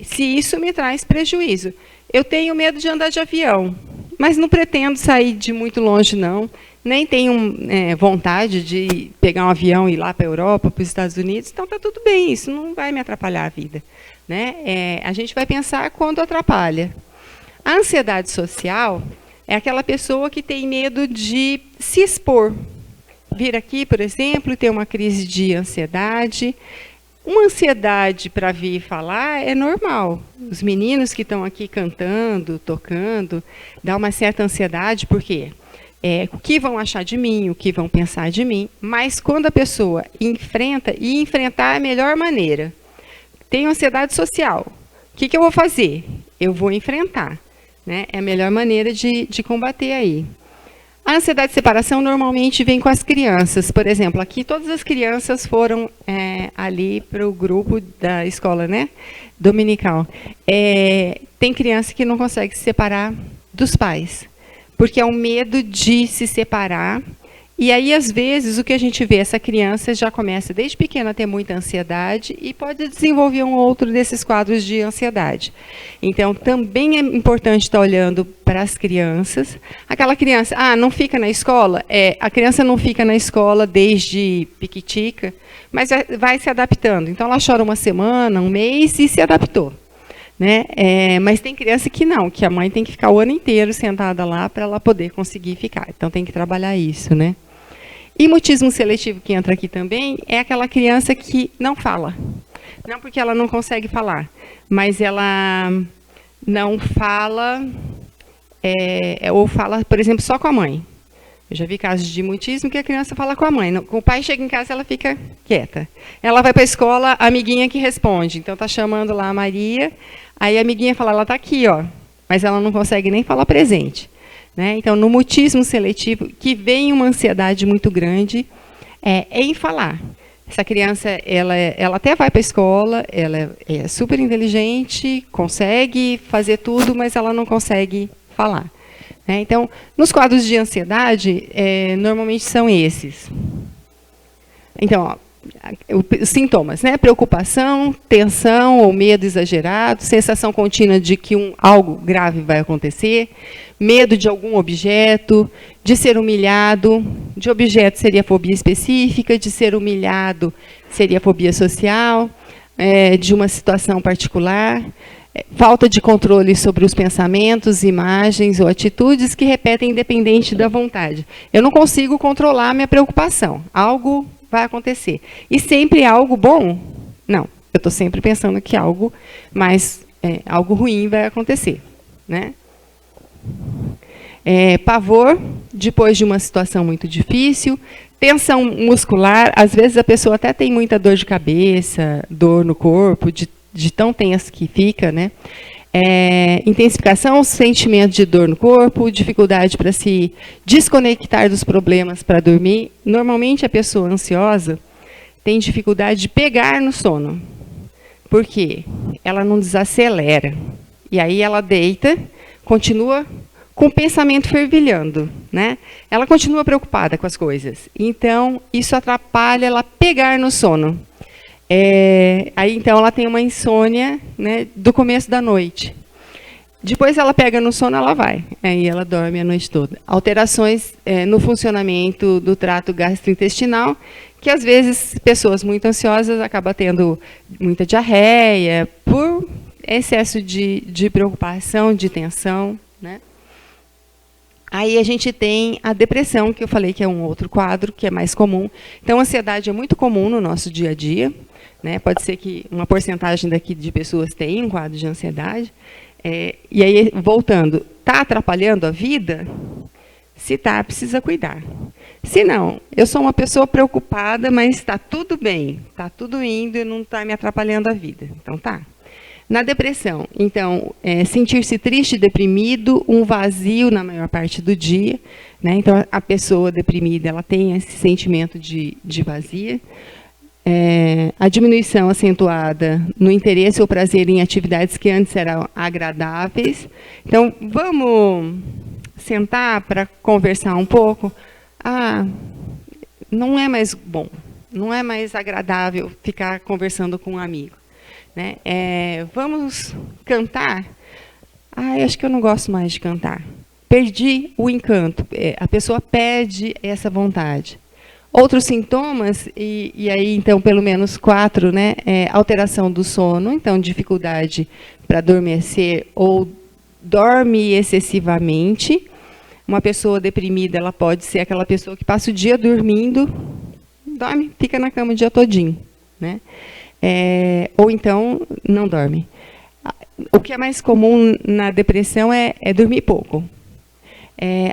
Se isso me traz prejuízo. Eu tenho medo de andar de avião, mas não pretendo sair de muito longe, não. Nem tenho vontade de pegar um avião e ir lá para a Europa, para os Estados Unidos. Então, está tudo bem, isso não vai me atrapalhar a vida. Né? A gente vai pensar quando atrapalha. A ansiedade social é aquela pessoa que tem medo de se expor. Vir aqui, por exemplo, e ter uma crise de ansiedade. Uma ansiedade para vir falar é normal. Os meninos que estão aqui cantando, tocando, dá uma certa ansiedade, porque o que vão achar de mim, o que vão pensar de mim, mas quando a pessoa enfrenta, e enfrentar é a melhor maneira. Tenho ansiedade social. O que eu vou fazer? Eu vou enfrentar. Né? É a melhor maneira de combater aí. A ansiedade de separação normalmente vem com as crianças. Por exemplo, aqui todas as crianças foram ali para o grupo da escola, né, dominical. Tem criança que não consegue se separar dos pais, porque é um medo de se separar. E aí, às vezes, o que a gente vê, essa criança já começa desde pequena a ter muita ansiedade e pode desenvolver um outro desses quadros de ansiedade. Então, também é importante estar olhando para as crianças. Aquela criança, não fica na escola? A criança não fica na escola desde piquitica, mas vai se adaptando. Então, ela chora uma semana, um mês e se adaptou. Né? Mas tem criança que não, que a mãe tem que ficar o ano inteiro sentada lá para ela poder conseguir ficar. Então, tem que trabalhar isso, né? E mutismo seletivo, que entra aqui também, é aquela criança que não fala. Não porque ela não consegue falar, mas ela não fala, ou fala, por exemplo, só com a mãe. Eu já vi casos de mutismo que a criança fala com a mãe. Com o pai chega em casa, ela fica quieta. Ela vai para a escola, a amiguinha que responde. Então, está chamando lá a Maria, aí a amiguinha fala, ela está aqui, ó, mas ela não consegue nem falar presente. Né? Então, no mutismo seletivo, que vem uma ansiedade muito grande em falar. Essa criança, ela até vai para a escola, ela é super inteligente, consegue fazer tudo, mas ela não consegue falar. Né? Então, nos quadros de ansiedade, normalmente são esses. Então, ó, os sintomas, né? Preocupação, tensão ou medo exagerado, sensação contínua de que algo grave vai acontecer, medo de algum objeto, de ser humilhado, de objeto seria fobia específica, de ser humilhado seria fobia social, de uma situação particular, falta de controle sobre os pensamentos, imagens ou atitudes que repetem independente da vontade. Eu não consigo controlar a minha preocupação, algo vai acontecer. E sempre algo bom? Não, eu estou sempre pensando que algo ruim vai acontecer. Né? Pavor, depois de uma situação muito difícil, tensão muscular, às vezes a pessoa até tem muita dor de cabeça, dor no corpo, de tão tenso que fica, né? Intensificação, sentimento de dor no corpo, dificuldade para se desconectar dos problemas para dormir. Normalmente a pessoa ansiosa tem dificuldade de pegar no sono. Por quê? Ela não desacelera. E aí ela deita, continua com o pensamento fervilhando, né? Ela continua preocupada com as coisas. Então, isso atrapalha ela pegar no sono. Aí, então, ela tem uma insônia, né, do começo da noite. Depois ela pega no sono, ela vai. Aí ela dorme a noite toda. Alterações no funcionamento do trato gastrointestinal, que às vezes pessoas muito ansiosas acabam tendo muita diarreia, por excesso de preocupação, de tensão. Né? Aí a gente tem a depressão, que eu falei que é um outro quadro, que é mais comum. Então, a ansiedade é muito comum no nosso dia a dia. Né? Pode ser que uma porcentagem daqui de pessoas tenha um quadro de ansiedade. E aí, voltando, está atrapalhando a vida? Se está, precisa cuidar. Se não, eu sou uma pessoa preocupada, mas está tudo bem, está tudo indo e não está me atrapalhando a vida. Então, tá. Na depressão, então, sentir-se triste, deprimido, um vazio na maior parte do dia. Né? Então, a pessoa deprimida, ela tem esse sentimento de vazio. A diminuição acentuada no interesse ou prazer em atividades que antes eram agradáveis. Então, vamos sentar para conversar um pouco? Não é mais bom, não é mais agradável ficar conversando com um amigo. Né? Vamos cantar? Acho que eu não gosto mais de cantar. Perdi o encanto. A pessoa perde essa vontade. Outros sintomas, e aí, então, pelo menos 4, né? Alteração do sono, então, dificuldade para adormecer ou dorme excessivamente. Uma pessoa deprimida, ela pode ser aquela pessoa que passa o dia dormindo, dorme, fica na cama o dia todinho. Né? Ou então, não dorme. O que é mais comum na depressão é dormir pouco.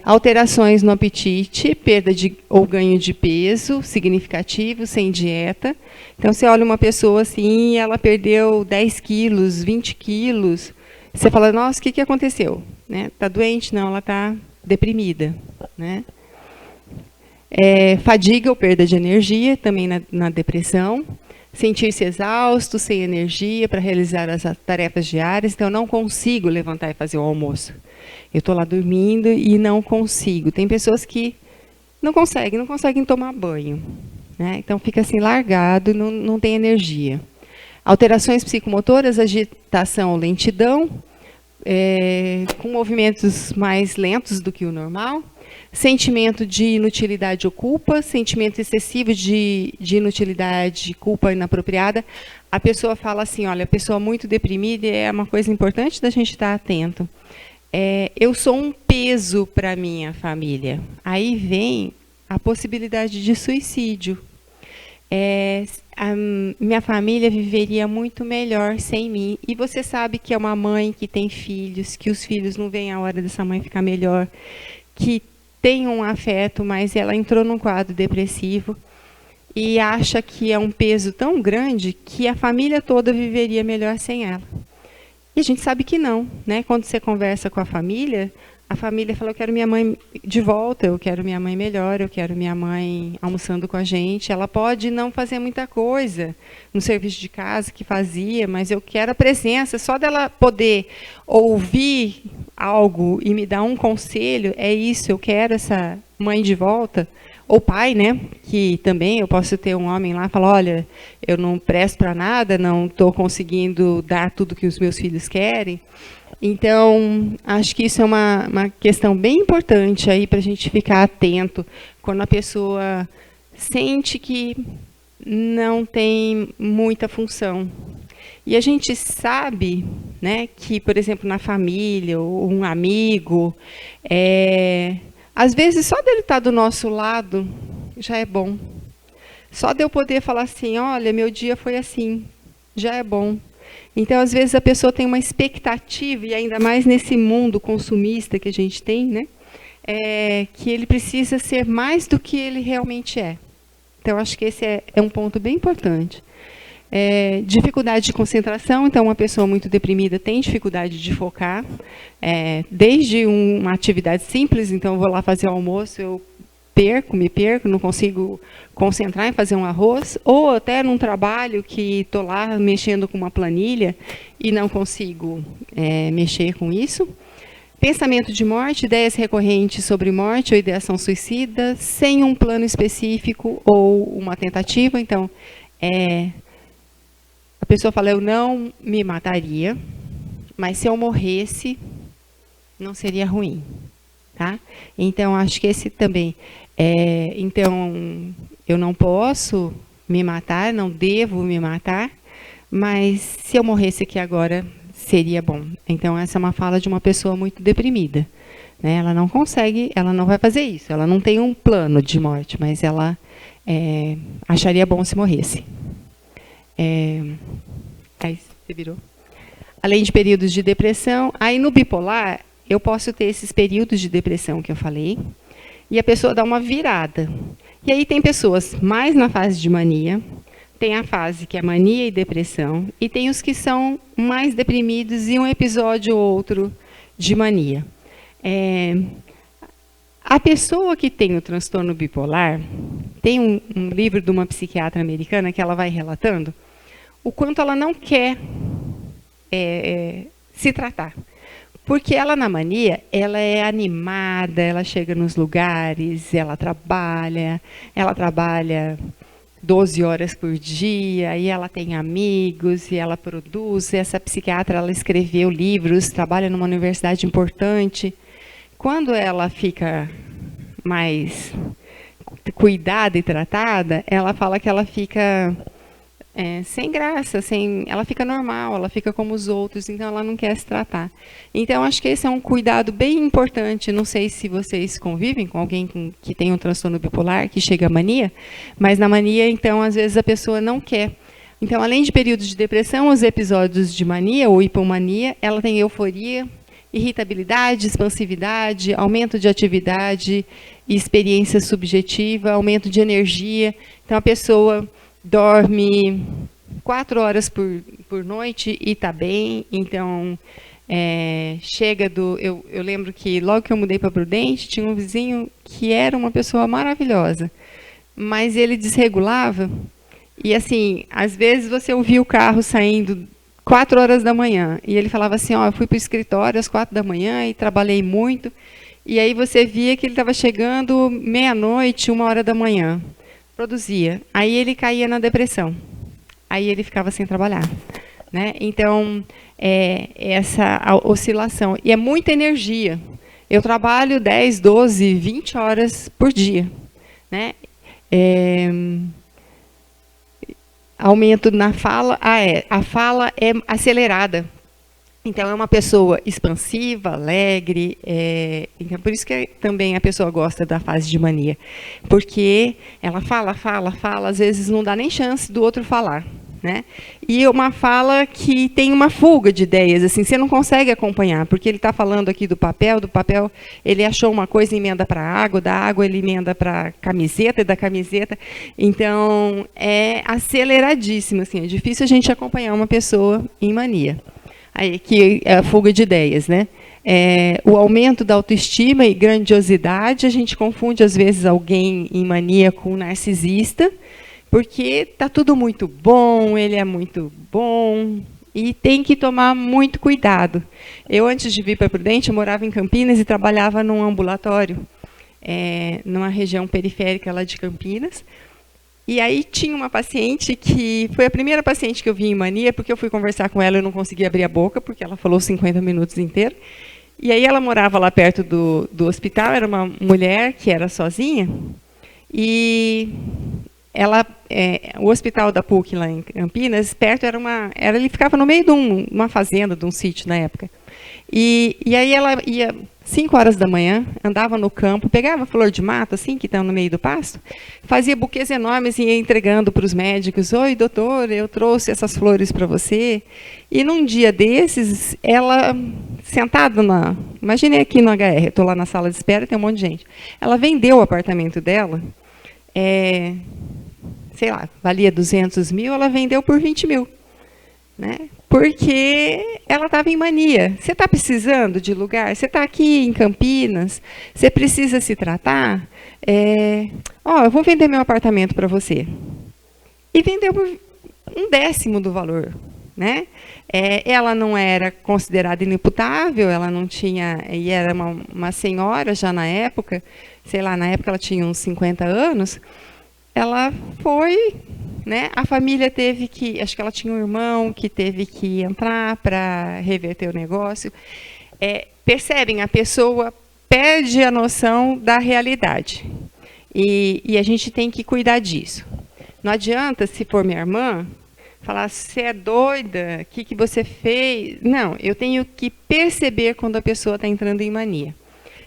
Alterações no apetite, perda ou ganho de peso significativo, sem dieta. Então, você olha uma pessoa assim, ela perdeu 10 quilos, 20 quilos. Você fala, nossa, o que aconteceu? Está doente? Não, ela está deprimida. Né? Fadiga ou perda de energia, também na depressão. Sentir-se exausto, sem energia para realizar as tarefas diárias. Então, eu não consigo levantar e fazer o almoço. Eu estou lá dormindo e não consigo. Tem pessoas que não conseguem tomar banho, né? Então, fica assim, largado, não tem energia. Alterações psicomotoras, agitação ou lentidão, com movimentos mais lentos do que o normal. Sentimento de inutilidade ou culpa, sentimento excessivo de inutilidade, culpa inapropriada. A pessoa fala assim, olha, a pessoa muito deprimida, é uma coisa importante da gente estar atento. Eu sou um peso para a minha família. Aí vem a possibilidade de suicídio. A minha família viveria muito melhor sem mim. E você sabe que é uma mãe que tem filhos, que os filhos não veem a hora dessa mãe ficar melhor, que tem um afeto, mas ela entrou num quadro depressivo e acha que é um peso tão grande que a família toda viveria melhor sem ela. E a gente sabe que não, né? Quando você conversa com a família fala, eu quero minha mãe de volta, eu quero minha mãe melhor, eu quero minha mãe almoçando com a gente. Ela pode não fazer muita coisa no serviço de casa que fazia, mas eu quero a presença, só dela poder ouvir algo e me dar um conselho, é isso, eu quero essa mãe de volta. Ou pai, né? Que também eu posso ter um homem lá e falar, olha, eu não presto para nada, não estou conseguindo dar tudo que os meus filhos querem. Então, acho que isso é uma questão bem importante aí para a gente ficar atento quando a pessoa sente que não tem muita função. E a gente sabe, né, que, por exemplo, na família, ou um amigo, às vezes só dele estar do nosso lado já é bom. Só de eu poder falar assim, olha, meu dia foi assim, já é bom. Então, às vezes, a pessoa tem uma expectativa, e ainda mais nesse mundo consumista que a gente tem, né, que ele precisa ser mais do que ele realmente é. Então, acho que esse é um ponto bem importante. Dificuldade de concentração, então uma pessoa muito deprimida tem dificuldade de focar, desde uma atividade simples, então eu vou lá fazer o almoço, eu me perco, não consigo concentrar em fazer um arroz, ou até num trabalho que estou lá mexendo com uma planilha e não consigo mexer com isso. Pensamento de morte, ideias recorrentes sobre morte ou ideação suicida, sem um plano específico ou uma tentativa. Então, a pessoa fala, eu não me mataria, mas se eu morresse, não seria ruim. Tá? Então, acho que esse também. Então, eu não posso me matar, não devo me matar, mas se eu morresse aqui agora, seria bom. Então, essa é uma fala de uma pessoa muito deprimida, né? Ela não consegue, ela não vai fazer isso, ela não tem um plano de morte, mas ela acharia bom se morresse. Aí, você virou? Além de períodos de depressão, aí no bipolar, eu posso ter esses períodos de depressão que eu falei, e a pessoa dá uma virada. E aí tem pessoas mais na fase de mania, tem a fase que é mania e depressão, e tem os que são mais deprimidos e um episódio ou outro de mania. A pessoa que tem o transtorno bipolar, tem um livro de uma psiquiatra americana que ela vai relatando o quanto ela não quer se tratar. Porque ela, na mania, ela é animada, ela chega nos lugares, ela trabalha 12 horas por dia, e ela tem amigos, e ela produz. Essa psiquiatra, ela escreveu livros, trabalha numa universidade importante. Quando ela fica mais cuidada e tratada, ela fala que ela fica sem graça, ela fica normal, ela fica como os outros, então ela não quer se tratar. Então, acho que esse é um cuidado bem importante. Não sei se vocês convivem com alguém que tem um transtorno bipolar, que chega à mania, mas na mania, então, às vezes a pessoa não quer. Então, além de períodos de depressão, os episódios de mania ou hipomania, ela tem euforia, irritabilidade, expansividade, aumento de atividade, experiência subjetiva, aumento de energia. Então, a pessoa dorme 4 horas por noite e está bem. Então, Eu lembro que logo que eu mudei para Prudente, tinha um vizinho que era uma pessoa maravilhosa, mas ele desregulava, e assim, às vezes você ouvia o carro saindo 4 horas da manhã, e ele falava assim, eu fui para o escritório às 4 da manhã e trabalhei muito, e aí você via que ele estava chegando meia-noite, 1 hora da manhã, produzia. Aí ele caía na depressão, aí ele ficava sem trabalhar. Né? Então, essa oscilação. E é muita energia. Eu trabalho 10, 12, 20 horas por dia. Né? Aumento na fala. A fala é acelerada. Então, é uma pessoa expansiva, alegre. Então, por isso que também a pessoa gosta da fase de mania. Porque ela fala, às vezes não dá nem chance do outro falar. Né? E uma fala que tem uma fuga de ideias, assim, você não consegue acompanhar, porque ele está falando aqui do papel ele achou uma coisa e emenda para a água, da água ele emenda para a camiseta, e da camiseta, então é aceleradíssimo, assim, é difícil a gente acompanhar uma pessoa em mania. Aí, que é a fuga de ideias, né? O aumento da autoestima e grandiosidade, a gente confunde às vezes alguém em mania com um narcisista, porque está tudo muito bom, ele é muito bom, e tem que tomar muito cuidado. Eu, antes de vir para Prudente, eu morava em Campinas e trabalhava num ambulatório, numa região periférica lá de Campinas, e aí tinha uma paciente que foi a primeira paciente que eu vi em mania, porque eu fui conversar com ela e eu não conseguia abrir a boca, porque ela falou 50 minutos inteiro, e aí ela morava lá perto do hospital, era uma mulher que era sozinha, e o hospital da PUC lá em Campinas, perto ele ficava no meio de uma fazenda, de um sítio na época. E aí ela ia 5 horas da manhã, andava no campo, pegava flor de mato, assim, que está no meio do pasto, fazia buquês enormes e ia entregando para os médicos. Oi, doutor, eu trouxe essas flores para você. E num dia desses, ela, sentada imaginei aqui no HR, estou lá na sala de espera, tem um monte de gente. Ela vendeu o apartamento dela, sei lá, valia 200 mil, ela vendeu por 20 mil. Né? Porque ela estava em mania. Você está precisando de lugar? Você está aqui em Campinas? Você precisa se tratar? Eu vou vender meu apartamento para você. E vendeu por 1/10 do valor. Né? Ela não era considerada inimputável, ela não tinha, e era uma senhora já na época, sei lá, na época ela tinha uns 50 anos, ela foi, né, a família teve que, acho que ela tinha um irmão que teve que entrar para reverter o negócio. Percebem, a pessoa perde a noção da realidade. E a gente tem que cuidar disso. Não adianta, se for minha irmã, falar, você é doida, o que você fez? Não, eu tenho que perceber quando a pessoa está entrando em mania.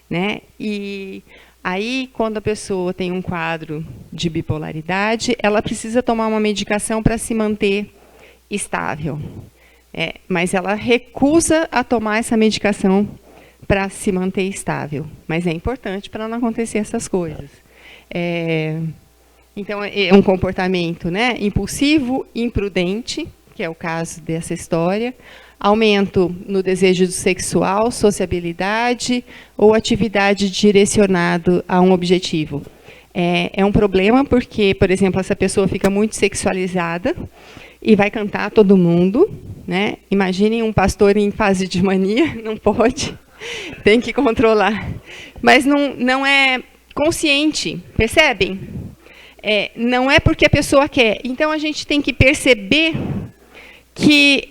Né? E aí, quando a pessoa tem um quadro de bipolaridade, ela precisa tomar uma medicação para se manter estável. Mas ela recusa a tomar essa medicação para se manter estável. Mas é importante para não acontecer essas coisas. Então, é um comportamento, né, impulsivo, imprudente, que é o caso dessa história, aumento no desejo sexual, sociabilidade ou atividade direcionado a um objetivo. É um problema porque, por exemplo, essa pessoa fica muito sexualizada e vai cantar todo mundo. Né? Imaginem um pastor em fase de mania, não pode, tem que controlar. Mas não é consciente, percebem? Não é porque a pessoa quer. Então, a gente tem que perceber que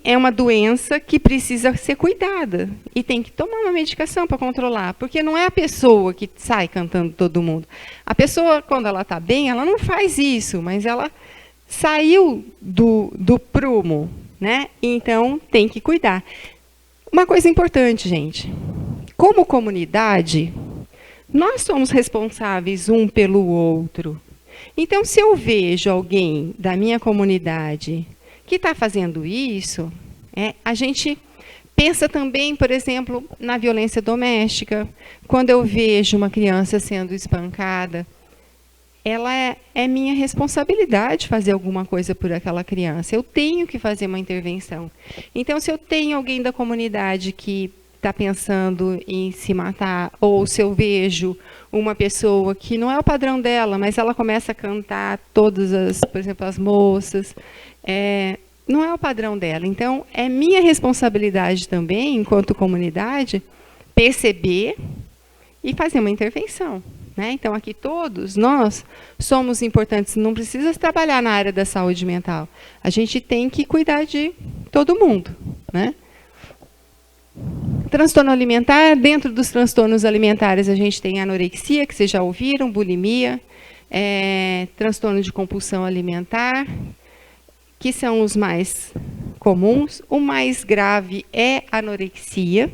é uma doença que precisa ser cuidada. E tem que tomar uma medicação para controlar. Porque não é a pessoa que sai cantando todo mundo. A pessoa, quando ela está bem, ela não faz isso, mas ela saiu do prumo. Né? Então, tem que cuidar. Uma coisa importante, gente. Como comunidade, nós somos responsáveis um pelo outro. Então, se eu vejo alguém da minha comunidade que está fazendo isso, a gente pensa também, por exemplo, na violência doméstica. Quando eu vejo uma criança sendo espancada, é minha responsabilidade fazer alguma coisa por aquela criança. Eu tenho que fazer uma intervenção. Então, se eu tenho alguém da comunidade que está pensando em se matar, ou se eu vejo uma pessoa que não é o padrão dela, mas ela começa a cantar todas as, por exemplo, as moças, não é o padrão dela. Então, é minha responsabilidade também, enquanto comunidade, perceber e fazer uma intervenção. Né? Então, aqui todos nós somos importantes. Não precisa trabalhar na área da saúde mental. A gente tem que cuidar de todo mundo. Né? Transtorno alimentar. Dentro dos transtornos alimentares, a gente tem anorexia, que vocês já ouviram, bulimia, transtorno de compulsão alimentar, que são os mais comuns. O mais grave é anorexia.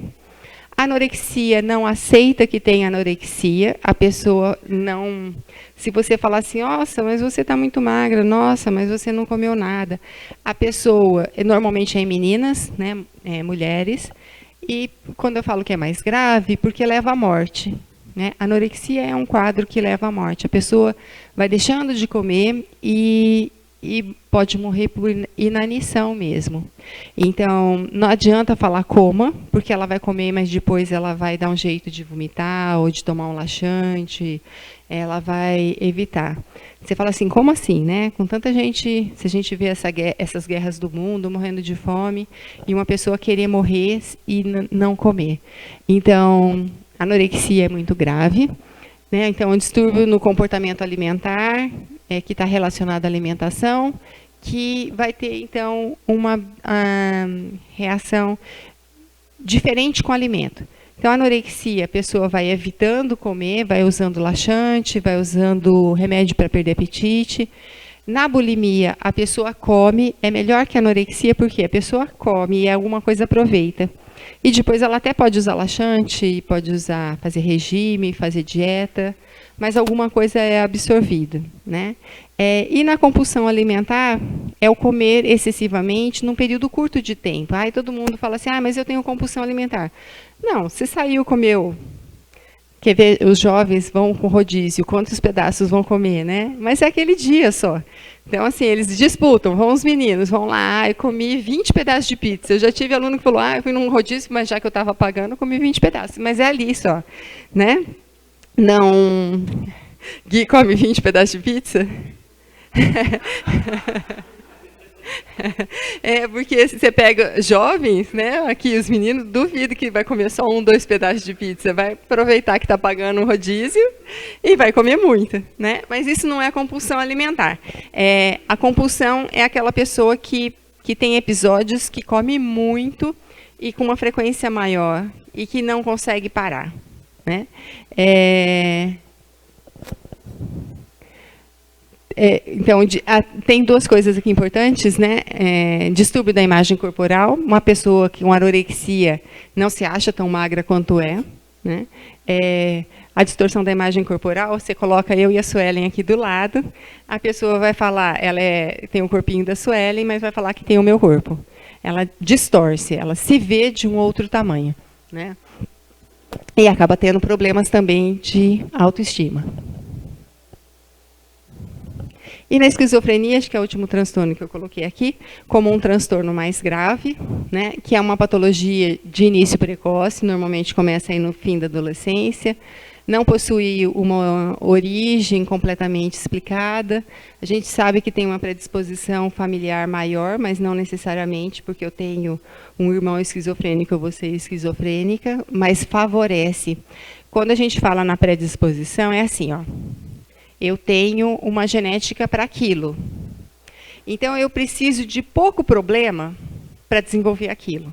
A anorexia não aceita que tem anorexia. A pessoa não... Se você falar assim, nossa, mas você está muito magra, nossa, mas você não comeu nada. A pessoa, normalmente é em meninas, né, mulheres, e quando eu falo que é mais grave, porque leva à morte. Né? Anorexia é um quadro que leva à morte. A pessoa vai deixando de comer e pode morrer por inanição mesmo. Então, não adianta falar coma, porque ela vai comer, mas depois ela vai dar um jeito de vomitar ou de tomar um laxante, ela vai evitar. Você fala assim, como assim, né? Com tanta gente, se a gente vê essas guerras do mundo, morrendo de fome, e uma pessoa querer morrer e não comer. Então, a anorexia é muito grave. Né? Então, um distúrbio no comportamento alimentar, que está relacionado à alimentação, que vai ter, então, uma reação diferente com o alimento. Então, a anorexia, a pessoa vai evitando comer, vai usando laxante, vai usando remédio para perder apetite. Na bulimia, a pessoa come, é melhor que a anorexia, porque a pessoa come e alguma coisa aproveita. E depois ela até pode usar laxante, pode fazer regime, fazer dieta, mas alguma coisa é absorvida. Né? E na compulsão alimentar, é o comer excessivamente num período curto de tempo. Aí todo mundo fala assim, mas eu tenho compulsão alimentar. Não, você saiu, comeu... Quer ver, os jovens vão com rodízio, quantos pedaços vão comer, né? Mas é aquele dia só. Então, assim, eles disputam, vão os meninos, vão lá, eu comi 20 pedaços de pizza. Eu já tive aluno que falou, eu fui num rodízio, mas já que eu estava pagando, eu comi 20 pedaços. Mas é ali só, né? Não... Gui come 20 pedaços de pizza? Porque você pega jovens, né? Aqui os meninos, duvido que vai comer só 1, 2 pedaços de pizza. Vai aproveitar que está pagando um rodízio e vai comer muito, né? Mas isso não é compulsão alimentar. A compulsão é aquela pessoa que tem episódios que come muito e com uma frequência maior e que não consegue parar, né? Então, tem duas coisas aqui importantes, né? Distúrbio da imagem corporal, uma pessoa com anorexia não se acha tão magra quanto é, né? A distorção da imagem corporal, você coloca eu e a Suelen aqui do lado, a pessoa vai falar, ela tem o corpinho da Suelen, mas vai falar que tem o meu corpo. Ela distorce, ela se vê de um outro tamanho, né? E acaba tendo problemas também de autoestima. E na esquizofrenia, acho que é o último transtorno que eu coloquei aqui, como um transtorno mais grave, né, que é uma patologia de início precoce, normalmente começa aí no fim da adolescência, não possui uma origem completamente explicada. A gente sabe que tem uma predisposição familiar maior, mas não necessariamente, porque eu tenho um irmão esquizofrênico, eu vou ser esquizofrênica, mas favorece. Quando a gente fala na predisposição, é assim, ó. Eu tenho uma genética para aquilo. Então, eu preciso de pouco problema para desenvolver aquilo.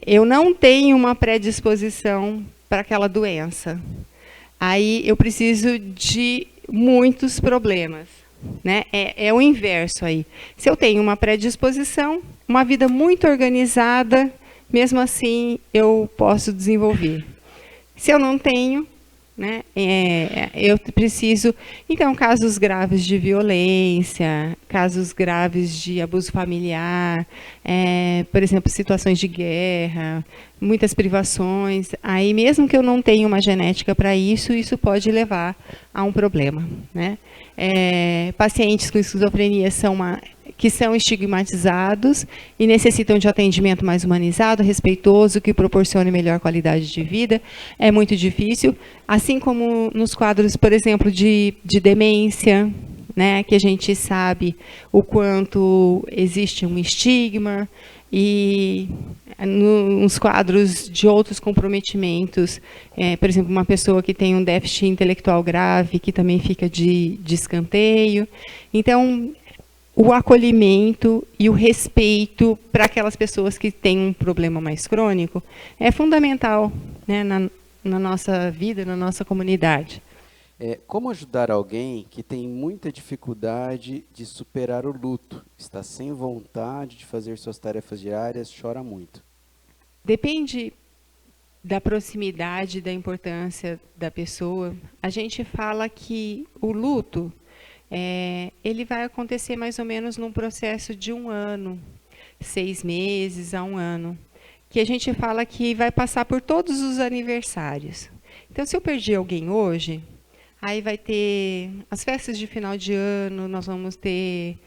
Eu não tenho uma predisposição para aquela doença. Aí, eu preciso de muitos problemas. Né? É o inverso aí. Se eu tenho uma predisposição, uma vida muito organizada, mesmo assim, eu posso desenvolver. Se eu não tenho, né? Eu preciso, então, casos graves de violência, casos graves de abuso familiar, por exemplo, situações de guerra, muitas privações. Aí, mesmo que eu não tenha uma genética para isso, isso pode levar a um problema, né? Pacientes com esquizofrenia que são estigmatizados e necessitam de atendimento mais humanizado, respeitoso, que proporcione melhor qualidade de vida, é muito difícil. Assim como nos quadros, por exemplo, de demência, né, que a gente sabe o quanto existe um estigma, e nos quadros de outros comprometimentos, por exemplo, uma pessoa que tem um déficit intelectual grave, que também fica de escanteio. Então, o acolhimento e o respeito para aquelas pessoas que têm um problema mais crônico é fundamental, né, na nossa vida, na nossa comunidade. Como ajudar alguém que tem muita dificuldade de superar o luto, está sem vontade de fazer suas tarefas diárias, chora muito? Depende da proximidade, da importância da pessoa. A gente fala que o luto, ele vai acontecer mais ou menos num processo de 1 ano, 6 meses a 1 ano, que a gente fala que vai passar por todos os aniversários. Então, se eu perdi alguém hoje, aí vai ter as festas de final de ano, nós vamos ter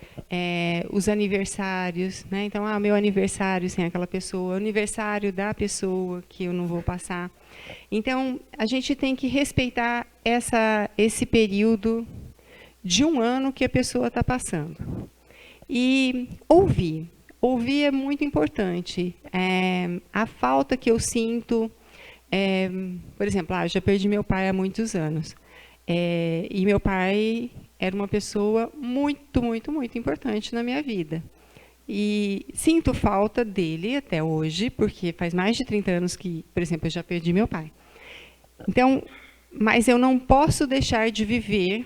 os aniversários, né? Então, meu aniversário sem aquela pessoa, o aniversário da pessoa que eu não vou passar. Então, a gente tem que respeitar esse período de 1 ano que a pessoa está passando. E ouvir. Ouvir é muito importante. A falta que eu sinto, por exemplo, eu já perdi meu pai há muitos anos. E meu pai era uma pessoa muito, muito, muito importante na minha vida. E sinto falta dele até hoje, porque faz mais de 30 anos que, por exemplo, eu já perdi meu pai. Então, mas eu não posso deixar de viver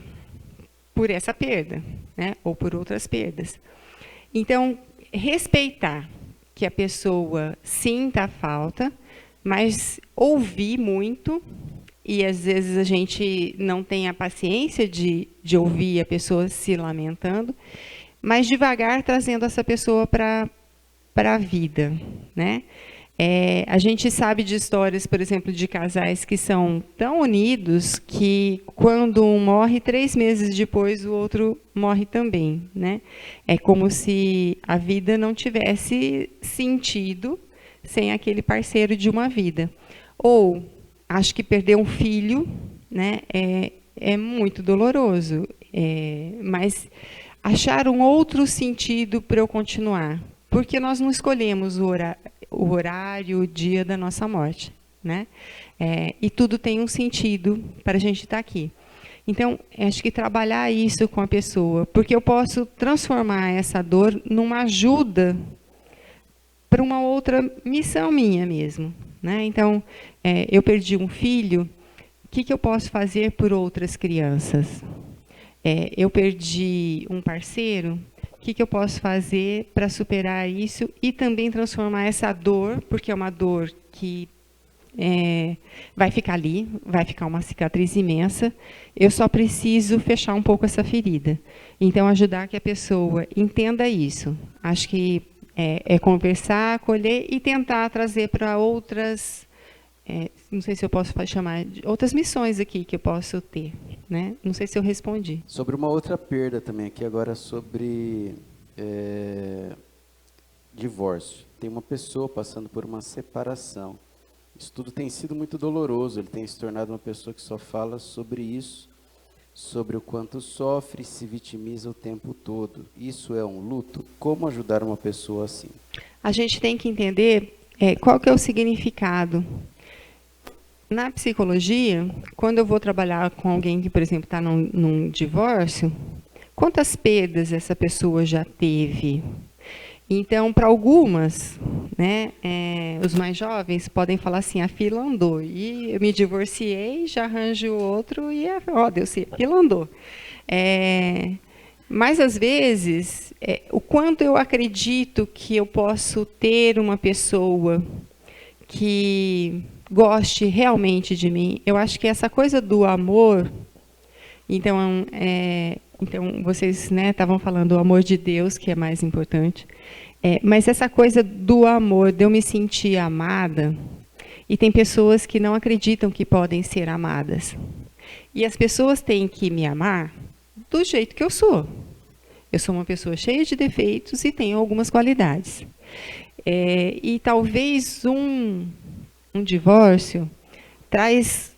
por essa perda, né? Ou por outras perdas. Então, respeitar que a pessoa sinta a falta, mas ouvir muito, e às vezes a gente não tem a paciência de ouvir a pessoa se lamentando, mas devagar trazendo essa pessoa para a vida, né? A gente sabe de histórias, por exemplo, de casais que são tão unidos que quando um morre, 3 meses depois o outro morre também, né? É como se a vida não tivesse sentido sem aquele parceiro de uma vida. Ou acho que perder um filho, né, é muito doloroso, mas achar um outro sentido para eu continuar, porque nós não escolhemos o horário, o dia da nossa morte, né? E tudo tem um sentido para a gente estar aqui. Então, acho que trabalhar isso com a pessoa, porque eu posso transformar essa dor numa ajuda para uma outra missão minha mesmo, né? Então, eu perdi um filho, o que eu posso fazer por outras crianças? Eu perdi um parceiro, o que eu posso fazer para superar isso e também transformar essa dor, porque é uma dor que vai ficar ali, vai ficar uma cicatriz imensa, eu só preciso fechar um pouco essa ferida. Então, ajudar que a pessoa entenda isso. Acho que conversar, acolher e tentar trazer para outras, não sei se eu posso chamar, de outras missões aqui que eu posso ter, né? Não sei se eu respondi. Sobre uma outra perda também aqui agora, sobre divórcio. Tem uma pessoa passando por uma separação. Isso tudo tem sido muito doloroso, ele tem se tornado uma pessoa que só fala sobre isso, sobre o quanto sofre e se vitimiza o tempo todo. Isso é um luto? Como ajudar uma pessoa assim? A gente tem que entender qual que é o significado. Na psicologia, quando eu vou trabalhar com alguém que, por exemplo, está num divórcio, quantas perdas essa pessoa já teve? Então, para algumas, né, os mais jovens podem falar assim, a fila andou, e eu me divorciei, já arranjo outro, e Deus, a fila andou. Mas, às vezes, o quanto eu acredito que eu posso ter uma pessoa que goste realmente de mim. Eu acho que essa coisa do amor, então vocês, né, estavam falando do amor de Deus, que é mais importante, mas essa coisa do amor, de eu me sentir amada, e tem pessoas que não acreditam que podem ser amadas. E as pessoas têm que me amar do jeito que eu sou. Eu sou uma pessoa cheia de defeitos e tenho algumas qualidades. E talvez um divórcio traz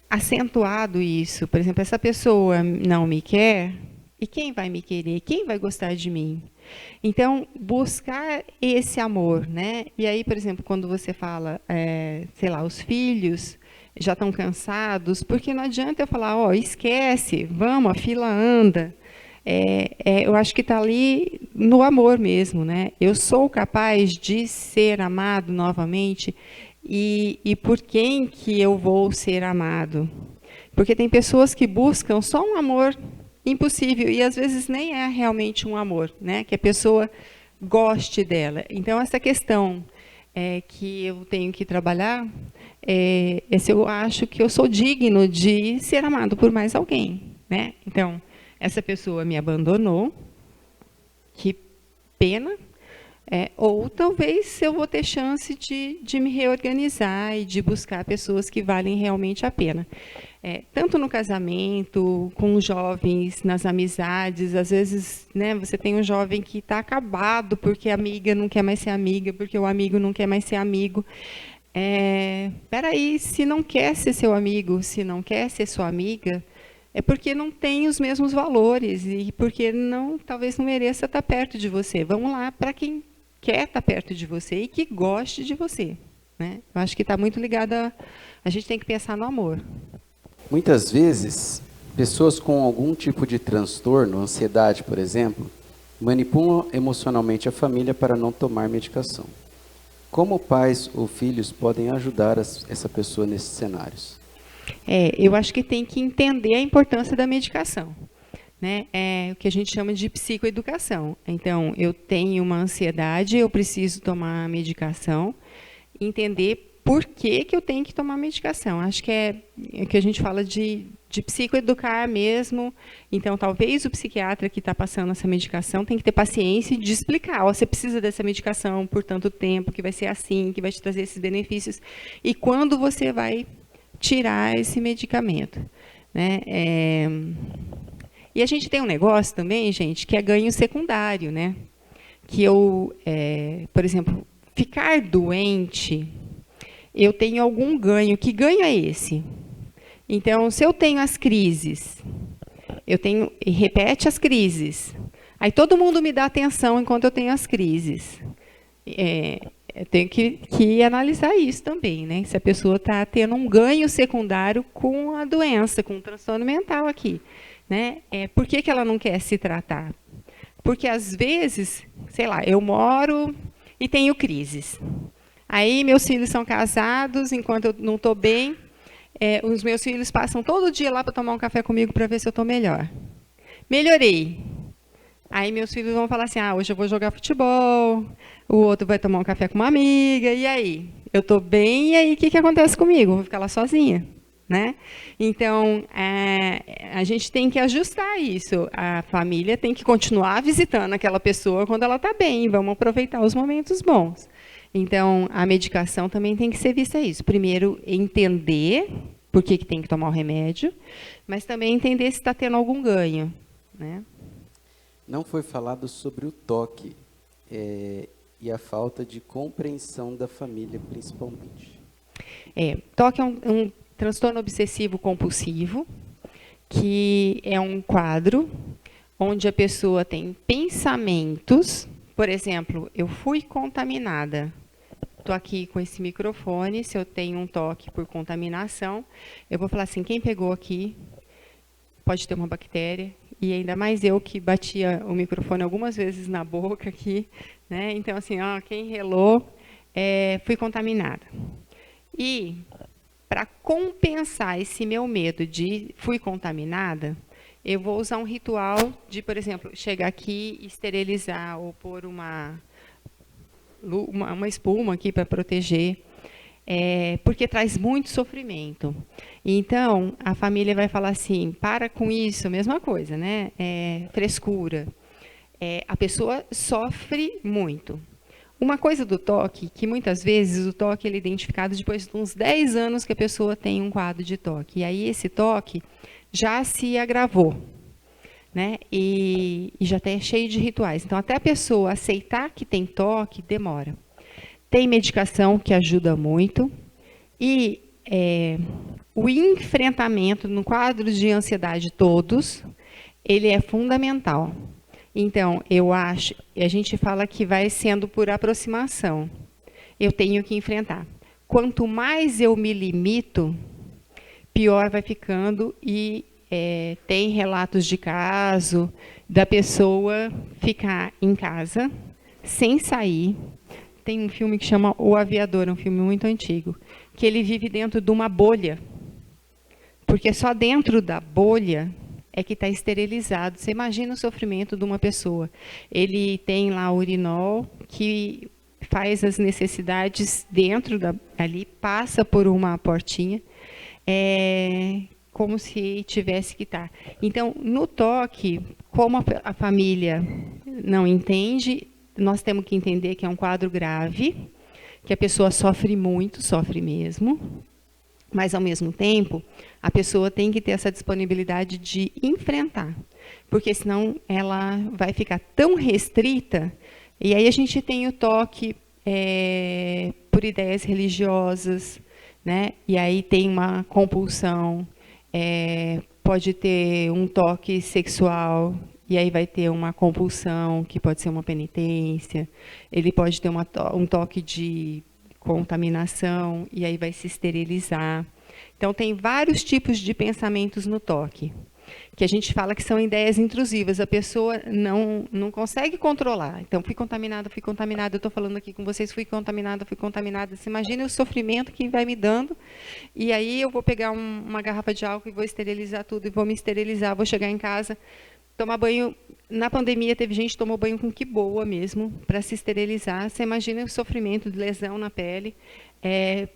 acentuado isso. Por exemplo, essa pessoa não me quer, e quem vai me querer? Quem vai gostar de mim? Então, buscar esse amor, né? E aí, por exemplo, quando você fala, sei lá, os filhos já estão cansados, porque não adianta eu falar, esquece, vamos, a fila anda. Eu acho que está ali no amor mesmo, né? Eu sou capaz de ser amado novamente, e por quem que eu vou ser amado? Porque tem pessoas que buscam só um amor impossível, e às vezes nem é realmente um amor, né? Que a pessoa goste dela. Então, essa questão que eu tenho que trabalhar se eu acho que eu sou digno de ser amado por mais alguém, né? Então, essa pessoa me abandonou, que pena, ou talvez eu vou ter chance de me reorganizar e de buscar pessoas que valem realmente a pena. Tanto no casamento, com os jovens, nas amizades, às vezes, né, você tem um jovem que está acabado porque a amiga não quer mais ser amiga, porque o amigo não quer mais ser amigo. Espera aí, se não quer ser seu amigo, se não quer ser sua amiga, é porque não tem os mesmos valores e porque talvez não mereça estar perto de você. Vamos lá para quem quer estar perto de você e que goste de você, né? Eu acho que está muito ligado a gente tem que pensar no amor. Muitas vezes, pessoas com algum tipo de transtorno, ansiedade, por exemplo, manipulam emocionalmente a família para não tomar medicação. Como pais ou filhos podem ajudar essa pessoa nesses cenários? Eu acho que tem que entender a importância da medicação, né? É o que a gente chama de psicoeducação. Então, eu tenho uma ansiedade, eu preciso tomar medicação, entender por que eu tenho que tomar medicação. Acho que é o que a gente fala de psicoeducar mesmo. Então, talvez o psiquiatra que está passando essa medicação tem que ter paciência de explicar. Você precisa dessa medicação por tanto tempo, que vai ser assim, que vai te trazer esses benefícios. E quando você vai tirar esse medicamento, né? E a gente tem um negócio também, gente, que é ganho secundário, né? Que por exemplo, ficar doente, eu tenho algum ganho. Que ganho é esse? Então, se eu tenho as crises, e repete as crises, aí todo mundo me dá atenção enquanto eu tenho as crises. Eu tenho que analisar isso também, né? Se a pessoa está tendo um ganho secundário com a doença, com o transtorno mental aqui, né? Por que ela não quer se tratar? Porque, às vezes, sei lá, eu moro e tenho crises. Aí, meus filhos são casados, enquanto eu não estou bem, os meus filhos passam todo dia lá para tomar um café comigo para ver se eu estou melhor. Melhorei. Aí, meus filhos vão falar assim, hoje eu vou jogar futebol, o outro vai tomar um café com uma amiga, e aí? Eu estou bem, e aí o que acontece comigo? Eu vou ficar lá sozinha, né? Então, a gente tem que ajustar isso. A família tem que continuar visitando aquela pessoa quando ela está bem, vamos aproveitar os momentos bons. Então, a medicação também tem que ser vista isso. Primeiro, entender por que tem que tomar o remédio, mas também entender se está tendo algum ganho, né? Não foi falado sobre o toque e a falta de compreensão da família, principalmente. Toque é um transtorno obsessivo compulsivo, que é um quadro onde a pessoa tem pensamentos. Por exemplo, eu fui contaminada. Estou aqui com esse microfone, se eu tenho um toque por contaminação, eu vou falar assim, quem pegou aqui pode ter uma bactéria, e ainda mais eu que batia o microfone algumas vezes na boca aqui, né? Então, assim, quem relou, fui contaminada. E, para compensar esse meu medo de fui contaminada, eu vou usar um ritual de, por exemplo, chegar aqui e esterilizar ou pôr uma espuma aqui para proteger. porque traz muito sofrimento. Então, a família vai falar assim, para com isso, mesma coisa, né? Frescura. A pessoa sofre muito. Uma coisa do toque, que muitas vezes o toque ele é identificado depois de uns 10 anos que a pessoa tem um quadro de toque. E aí esse toque já se agravou, né? E já está cheio de rituais. Então, até a pessoa aceitar que tem toque, demora. Tem medicação que ajuda muito. E o enfrentamento no quadro de ansiedade todos, ele é fundamental. Então, eu acho, a gente fala que vai sendo por aproximação. Eu tenho que enfrentar. Quanto mais eu me limito, pior vai ficando. E tem relatos de caso da pessoa ficar em casa, sem sair. Tem um filme que chama O Aviador, um filme muito antigo, que ele vive dentro de uma bolha. Porque só dentro da bolha é que está esterilizado. Você imagina o sofrimento de uma pessoa. Ele tem lá urinol, que faz as necessidades dentro ali, passa por uma portinha, como se tivesse que estar. Então, no toque, como a família não entende, nós temos que entender que é um quadro grave, que a pessoa sofre muito, sofre mesmo, mas, ao mesmo tempo, a pessoa tem que ter essa disponibilidade de enfrentar, porque senão ela vai ficar tão restrita, e aí a gente tem o toque por ideias religiosas, né? E aí tem uma compulsão, pode ter um toque sexual, e aí vai ter uma compulsão, que pode ser uma penitência, ele pode ter um toque de contaminação, e aí vai se esterilizar. Então, tem vários tipos de pensamentos no toque, que a gente fala que são ideias intrusivas, a pessoa não consegue controlar. Então, fui contaminada, eu estou falando aqui com vocês, fui contaminada. Você imagina o sofrimento que vai me dando, e aí eu vou pegar uma garrafa de álcool e vou esterilizar tudo, e vou me esterilizar, vou chegar em casa, tomar banho. Na pandemia, teve gente que tomou banho com quiboa mesmo, para se esterilizar. Você imagina o sofrimento de lesão na pele,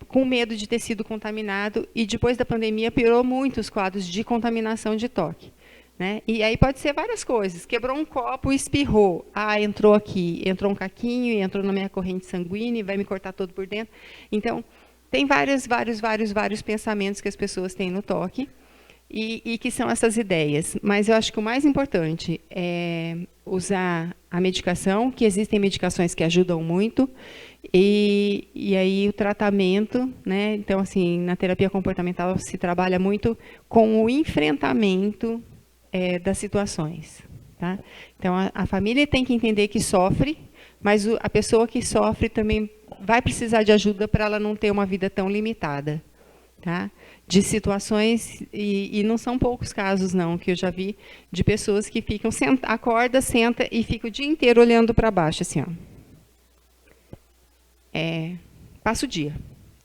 com medo de ter sido contaminado. E depois da pandemia, piorou muito os quadros de contaminação de toque, né? E aí pode ser várias coisas. Quebrou um copo, espirrou. Entrou aqui, entrou um caquinho, entrou na minha corrente sanguínea, vai me cortar todo por dentro. Então, tem vários pensamentos que as pessoas têm no toque. E que são essas ideias. Mas eu acho que o mais importante é usar a medicação, que existem medicações que ajudam muito, e aí o tratamento, né? Então, assim, na terapia comportamental se trabalha muito com o enfrentamento das situações. Tá? Então, a família tem que entender que sofre, mas a pessoa que sofre também vai precisar de ajuda para ela não ter uma vida tão limitada. Tá? De situações, e não são poucos casos, não, que eu já vi, de pessoas que ficam, acorda, senta e fica o dia inteiro olhando para baixo, assim, ó. Passa o dia,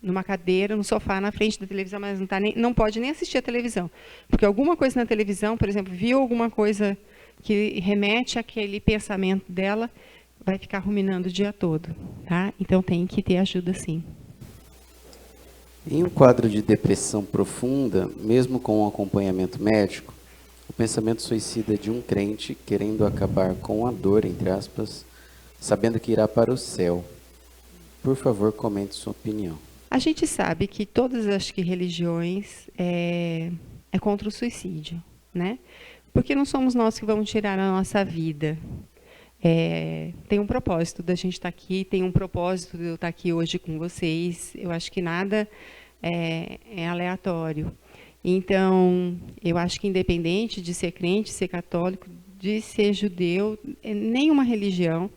numa cadeira, no sofá, na frente da televisão, mas não pode nem assistir a televisão, porque alguma coisa na televisão, por exemplo, viu alguma coisa que remete àquele pensamento dela, vai ficar ruminando o dia todo. Tá? Então, tem que ter ajuda, sim. Em um quadro de depressão profunda, mesmo com um acompanhamento médico, o pensamento suicida de um crente querendo acabar com a dor, entre aspas, sabendo que irá para o céu. Por favor, comente sua opinião. A gente sabe que todas as religiões é contra o suicídio, né? Porque não somos nós que vamos tirar a nossa vida. Tem um propósito da gente estar aqui, tem um propósito de eu estar aqui hoje com vocês. Eu acho que nada é aleatório. Então, eu acho que independente de ser crente, ser católico, de ser judeu, nenhuma religião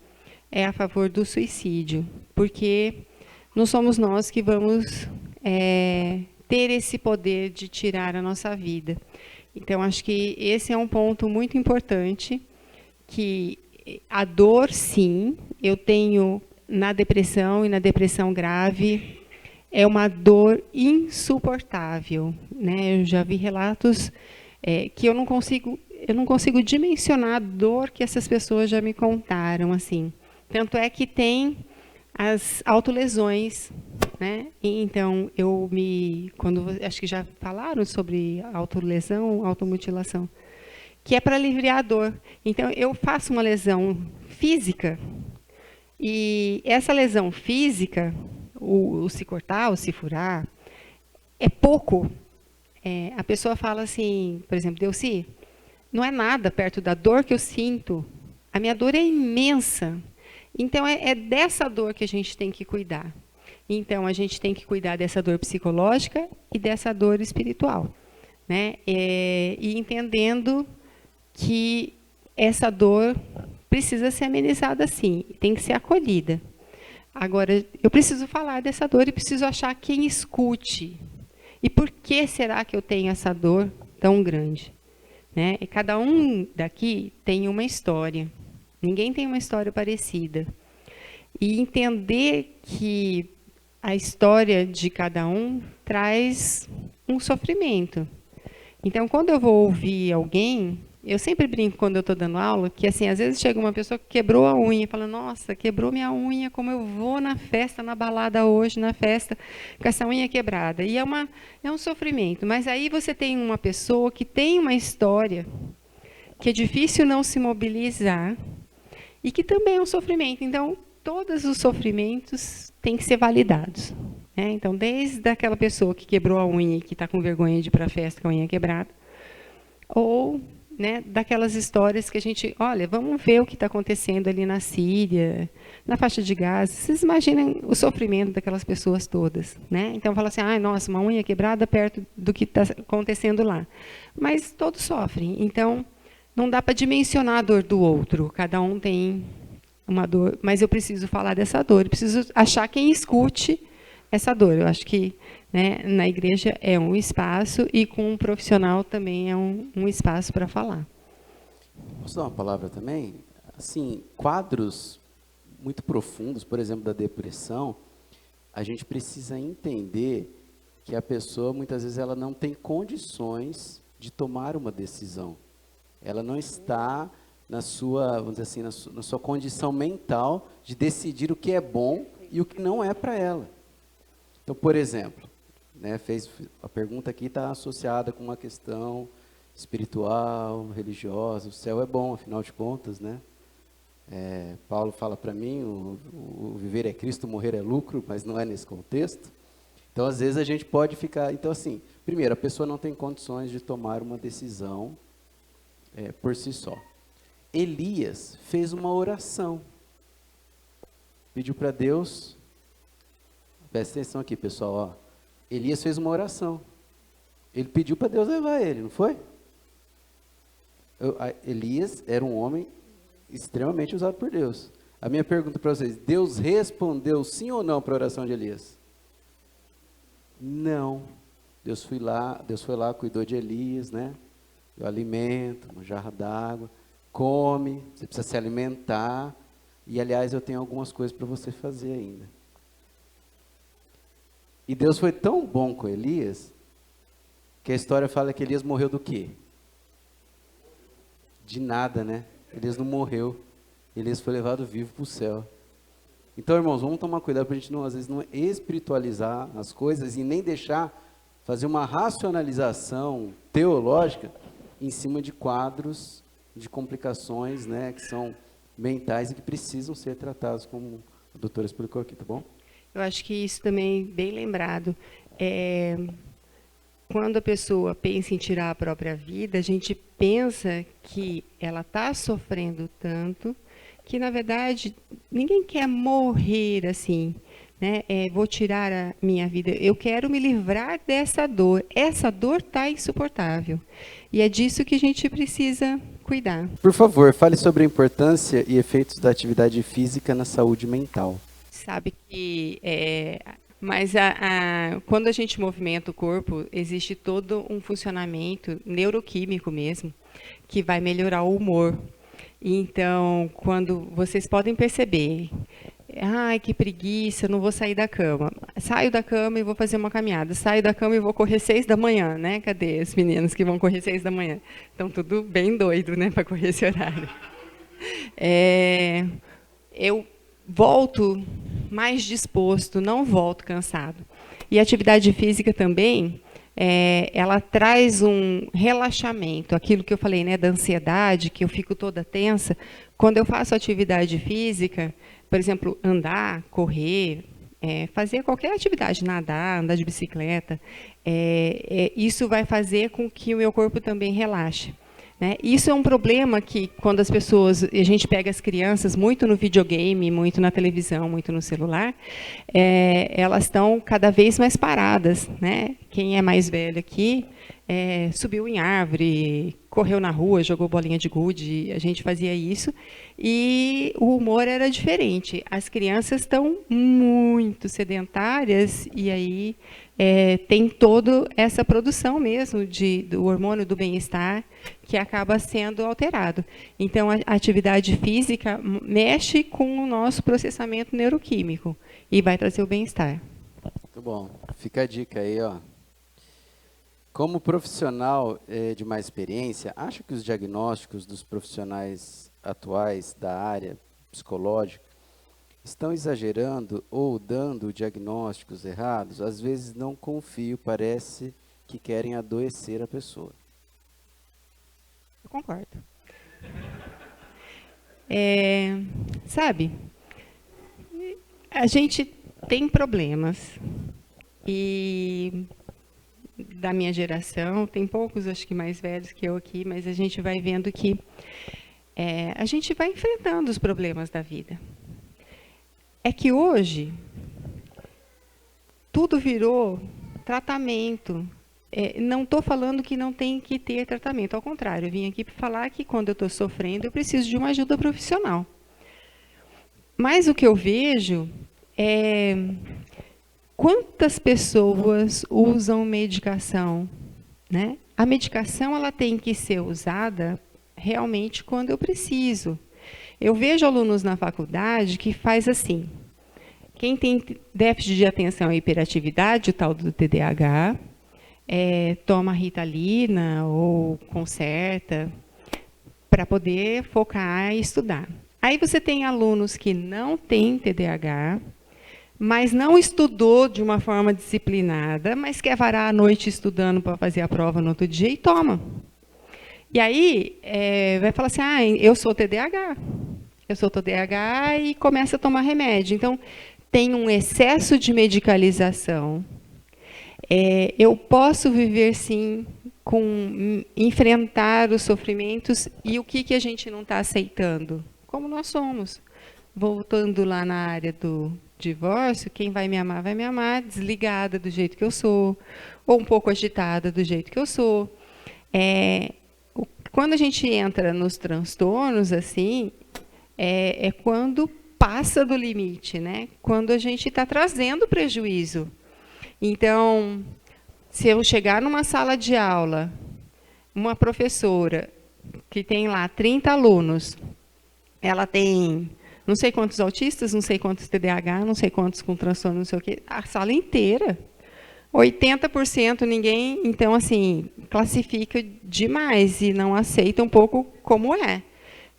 é a favor do suicídio, porque não somos nós que vamos ter esse poder de tirar a nossa vida. Então, acho que esse é um ponto muito importante, que a dor, sim, eu tenho na depressão e na depressão grave, é uma dor insuportável, né? Eu já vi relatos que eu não consigo dimensionar a dor que essas pessoas já me contaram, assim. Tanto é que tem as autolesões, né? E então acho que já falaram sobre autolesão, automutilação, que é para aliviar a dor. Então eu faço uma lesão física e essa lesão física, o se cortar, o se furar, é pouco. A pessoa fala assim, por exemplo, Delcy, não é nada perto da dor que eu sinto. A minha dor é imensa. Então é dessa dor que a gente tem que cuidar. Então, a gente tem que cuidar dessa dor psicológica e dessa dor espiritual, né? E entendendo que essa dor precisa ser amenizada sim, tem que ser acolhida. Agora, eu preciso falar dessa dor e preciso achar quem escute. E por que será que eu tenho essa dor tão grande? Né? E cada um daqui tem uma história. Ninguém tem uma história parecida. E entender que a história de cada um traz um sofrimento. Então, quando eu vou ouvir alguém, eu sempre brinco quando eu estou dando aula, que assim, às vezes chega uma pessoa que quebrou a unha, e fala, nossa, quebrou minha unha, como eu vou na festa, na balada hoje, na festa, com essa unha quebrada. E é um sofrimento. Mas aí você tem uma pessoa que tem uma história, que é difícil não se mobilizar, e que também é um sofrimento. Então, todos os sofrimentos têm que ser validados. Né? Então, desde aquela pessoa que quebrou a unha e que está com vergonha de ir para a festa com a unha quebrada, ou, né, daquelas histórias que a gente, olha, vamos ver o que está acontecendo ali na Síria, na faixa de Gaza. Vocês imaginem o sofrimento daquelas pessoas todas. Né? Então, fala assim, nossa, uma unha quebrada perto do que está acontecendo lá. Mas todos sofrem. Então, não dá para dimensionar a dor do outro. Cada um tem uma dor, mas eu preciso falar dessa dor, eu preciso achar quem escute essa dor. Eu acho que, né, na igreja é um espaço e com um profissional também é um espaço para falar. Posso dar uma palavra também? Assim, quadros muito profundos, por exemplo, da depressão, a gente precisa entender que a pessoa, muitas vezes, ela não tem condições de tomar uma decisão. Ela não está na sua, vamos dizer assim, na sua condição mental de decidir o que é bom e o que não é para ela. Então, por exemplo, né, a pergunta aqui está associada com uma questão espiritual, religiosa. O céu é bom, afinal de contas, né? Paulo fala para mim, o viver é Cristo, morrer é lucro, mas não é nesse contexto. Então, às vezes, a gente pode ficar... Então, assim, primeiro, a pessoa não tem condições de tomar uma decisão por si só. Elias fez uma oração. Pediu para Deus... Presta atenção aqui, pessoal. Ó. Elias fez uma oração. Ele pediu para Deus levar ele, não foi? Elias era um homem extremamente usado por Deus. A minha pergunta para vocês, Deus respondeu sim ou não para a oração de Elias? Não. Deus foi lá, cuidou de Elias, né? Deu alimento, uma jarra d'água, come, você precisa se alimentar. E, aliás, eu tenho algumas coisas para você fazer ainda. E Deus foi tão bom com Elias, que a história fala que Elias morreu do quê? De nada, né? Elias não morreu. Elias foi levado vivo para o céu. Então, irmãos, vamos tomar cuidado para a gente, às vezes, não espiritualizar as coisas e nem fazer uma racionalização teológica em cima de quadros, de complicações, né, que são mentais e que precisam ser tratados, como a doutora explicou aqui, tá bom? Eu acho que isso também, bem lembrado, quando a pessoa pensa em tirar a própria vida, a gente pensa que ela está sofrendo tanto que, na verdade, ninguém quer morrer assim, né? Vou tirar a minha vida, eu quero me livrar dessa dor. Essa dor está insuportável. E é disso que a gente precisa cuidar. Por favor, fale sobre a importância e efeitos da atividade física na saúde mental. Sabe que, mas quando a gente movimenta o corpo, existe todo um funcionamento neuroquímico mesmo, que vai melhorar o humor. Então, quando vocês podem perceber, ai, que preguiça, não vou sair da cama. Saio da cama e vou fazer uma caminhada. Saio da cama e vou correr 6 da manhã, né? Cadê as meninas que vão correr 6 da manhã? Estão tudo bem doido, né, para correr esse horário. Eu volto mais disposto, não volto cansado. E a atividade física também, ela traz um relaxamento, aquilo que eu falei, né, da ansiedade, que eu fico toda tensa. Quando eu faço atividade física, por exemplo, andar, correr, fazer qualquer atividade, nadar, andar de bicicleta, isso vai fazer com que o meu corpo também relaxe. Né? Isso é um problema que, quando a gente pega as crianças muito no videogame, muito na televisão, muito no celular, elas estão cada vez mais paradas. Né? Quem é mais velho aqui subiu em árvore, correu na rua, jogou bolinha de gude, a gente fazia isso, e o humor era diferente. As crianças estão muito sedentárias, e aí tem toda essa produção mesmo do hormônio do bem-estar que acaba sendo alterado. Então, a atividade física mexe com o nosso processamento neuroquímico e vai trazer o bem-estar. Muito bom. Fica a dica aí, ó. Como profissional de mais experiência, acha que os diagnósticos dos profissionais atuais da área psicológica estão exagerando ou dando diagnósticos errados? Às vezes não confio, parece que querem adoecer a pessoa. Eu concordo. Sabe, a gente tem problemas e da minha geração, tem poucos, acho que mais velhos que eu aqui, mas a gente vai vendo que a gente vai enfrentando os problemas da vida. É que hoje tudo virou tratamento. Não estou falando que não tem que ter tratamento, ao contrário, eu vim aqui para falar que quando eu estou sofrendo, eu preciso de uma ajuda profissional. Mas o que eu vejo é quantas pessoas usam medicação, né? A medicação ela tem que ser usada realmente quando eu preciso. Eu vejo alunos na faculdade que faz assim. Quem tem déficit de atenção e hiperatividade, o tal do TDAH, toma Ritalina ou Concerta para poder focar e estudar. Aí você tem alunos que não têm TDAH, mas não estudou de uma forma disciplinada, mas quer varar a noite estudando para fazer a prova no outro dia e toma. E aí vai falar assim, eu sou TDAH. Eu sou TDAH e começa a tomar remédio. Então, tem um excesso de medicalização. Eu posso viver, sim, enfrentar os sofrimentos e o que a gente não está aceitando? Como nós somos. Voltando lá na área do divórcio, quem vai me amar, desligada do jeito que eu sou, ou um pouco agitada do jeito que eu sou. Quando a gente entra nos transtornos, assim, quando passa do limite, né? Quando a gente está trazendo prejuízo. Então, se eu chegar numa sala de aula, uma professora que tem lá 30 alunos, ela tem não sei quantos autistas, não sei quantos TDAH, não sei quantos com transtorno, não sei o quê, a sala inteira. 80% ninguém, então, assim, classifica demais e não aceita um pouco como é.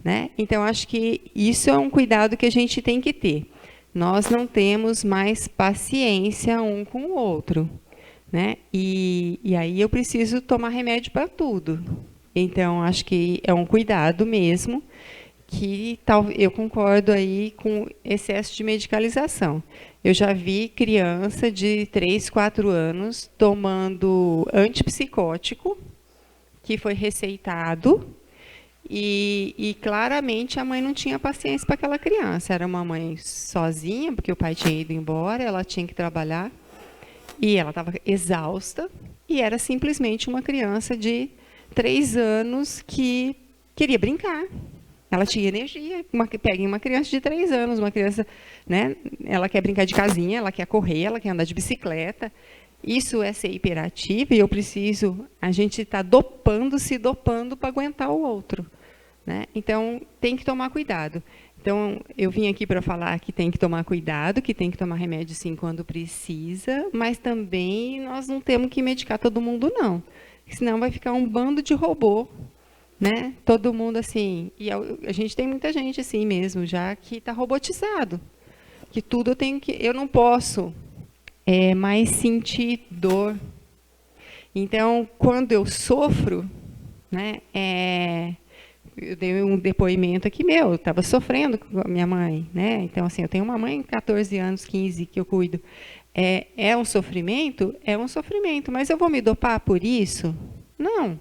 Né? Então, acho que isso é um cuidado que a gente tem que ter. Nós não temos mais paciência um com o outro. Né? E aí eu preciso tomar remédio para tudo. Então, acho que é um cuidado mesmo, que eu concordo aí com excesso de medicalização. Eu já vi criança de 3, 4 anos tomando antipsicótico, que foi receitado, e claramente a mãe não tinha paciência para aquela criança. Era uma mãe sozinha, porque o pai tinha ido embora, ela tinha que trabalhar, e ela estava exausta, e era simplesmente uma criança de 3 anos que queria brincar. Ela tinha energia. Peguem uma criança de 3 anos, uma criança, né, ela quer brincar de casinha, ela quer correr, ela quer andar de bicicleta. Isso é ser hiperativa e a gente está se dopando para aguentar o outro. Né? Então, tem que tomar cuidado. Então, eu vim aqui para falar que tem que tomar cuidado, que tem que tomar remédio sim quando precisa, mas também nós não temos que medicar todo mundo, não. Senão vai ficar um bando de robô. Né? Todo mundo assim, e a gente tem muita gente assim mesmo, já que está robotizado. que tudo eu não posso mais sentir dor. Então, quando eu sofro, né, eu dei um depoimento aqui eu estava sofrendo com a minha mãe, né? Então, assim, eu tenho uma mãe de 14 anos, 15, que eu cuido. É um sofrimento? É um sofrimento, mas eu vou me dopar por isso? Não.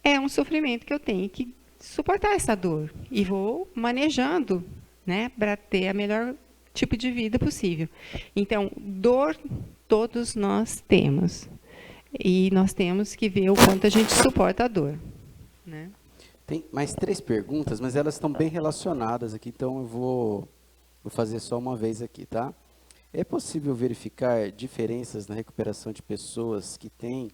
É um sofrimento que eu tenho que suportar essa dor e vou manejando, né, para ter a melhor tipo de vida possível. Então, dor todos nós temos. E nós temos que ver o quanto a gente suporta a dor, né? Tem mais 3 perguntas, mas elas estão bem relacionadas aqui, então eu vou fazer só uma vez aqui, tá? É possível verificar diferenças na recuperação de pessoas que têm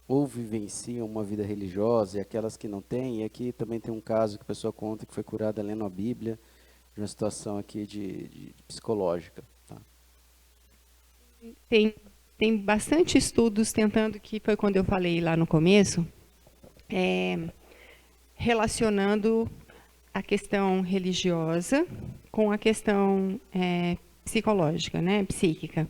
ou vivenciam uma vida religiosa e aquelas que não têm? E aqui também tem um caso que a pessoa conta que foi curada lendo a Bíblia, de uma situação aqui de psicológica. Tá? Tem bastante estudos tentando, que foi quando eu falei lá no começo, relacionando a questão religiosa com a questão psicológica, né, psíquica.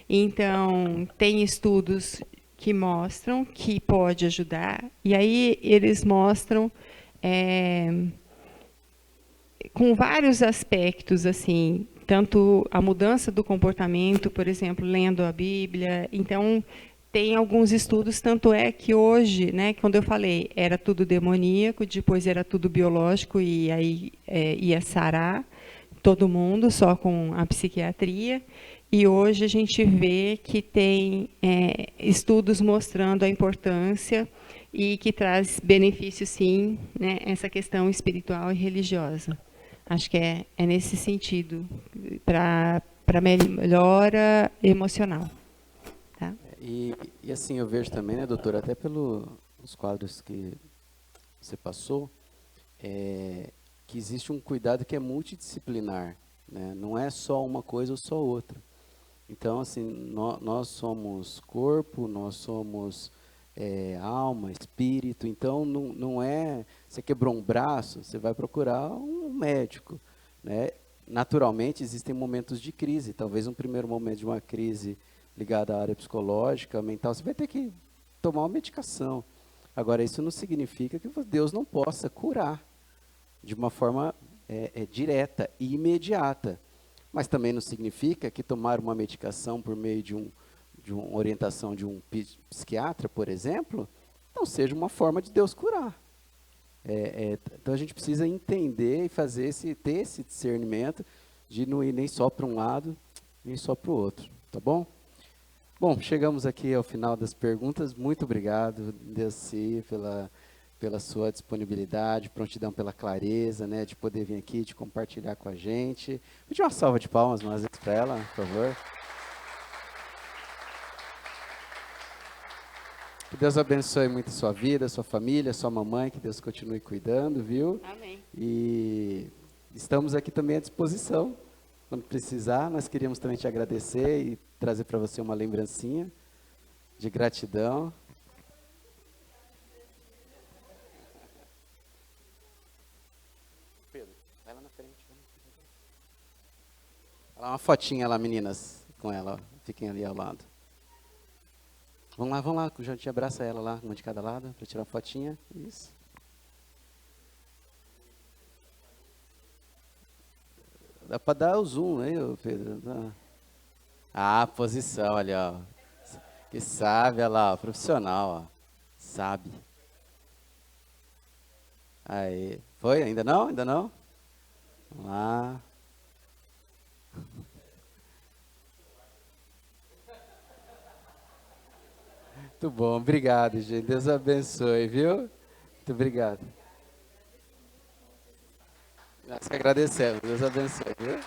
Então, tem estudos que mostram que pode ajudar, e aí eles mostram com vários aspectos, assim, tanto a mudança do comportamento, por exemplo, lendo a Bíblia. Então, tem alguns estudos, tanto é que hoje, né, quando eu falei, era tudo demoníaco, depois era tudo biológico, e aí ia sarar todo mundo, só com a psiquiatria. E hoje a gente vê que tem estudos mostrando a importância e que traz benefício, sim, né, essa questão espiritual e religiosa. Acho que é nesse sentido, para melhora emocional. Tá? E assim, eu vejo também, né, doutora, até pelos quadros que você passou, que existe um cuidado que é multidisciplinar, né? Não é só uma coisa ou só outra. Então, assim, nós somos corpo, nós somos alma, espírito. Então, não é... Você quebrou um braço, você vai procurar um médico, né? Naturalmente, existem momentos de crise. Talvez um primeiro momento de uma crise ligada à área psicológica, mental, você vai ter que tomar uma medicação. Agora, isso não significa que Deus não possa curar de uma forma direta e imediata. Mas também não significa que tomar uma medicação por meio de uma orientação de um psiquiatra, por exemplo, não seja uma forma de Deus curar. Então a gente precisa entender e ter esse discernimento de não ir nem só para um lado, nem só para o outro. Tá bom? Bom, chegamos aqui ao final das perguntas. Muito obrigado, Deussi, pela sua disponibilidade, prontidão pela clareza, né, de poder vir aqui, de compartilhar com a gente. Vou pedir uma salva de palmas mais vezes para ela, por favor. Que Deus abençoe muito a sua vida, a sua família, a sua mamãe, que Deus continue cuidando, viu? Amém. E estamos aqui também à disposição. Quando precisar, nós queríamos também te agradecer e trazer para você uma lembrancinha de gratidão. Vai lá na frente. Olha lá uma fotinha lá, meninas, com ela. Ó. Fiquem ali ao lado. Vamos lá, que o Jantinho abraça ela lá, uma de cada lado, para tirar a fotinha. Isso. Dá para dar o zoom, né, Pedro? Ah, posição ali, ó. Que sabe, olha lá, ó, profissional, ó. Sabe. Aí. Foi? Ainda não? Ainda não? Vamos lá. Muito bom, obrigado, gente. Deus abençoe, viu? Muito obrigado. Nós que agradecemos. Deus abençoe, viu?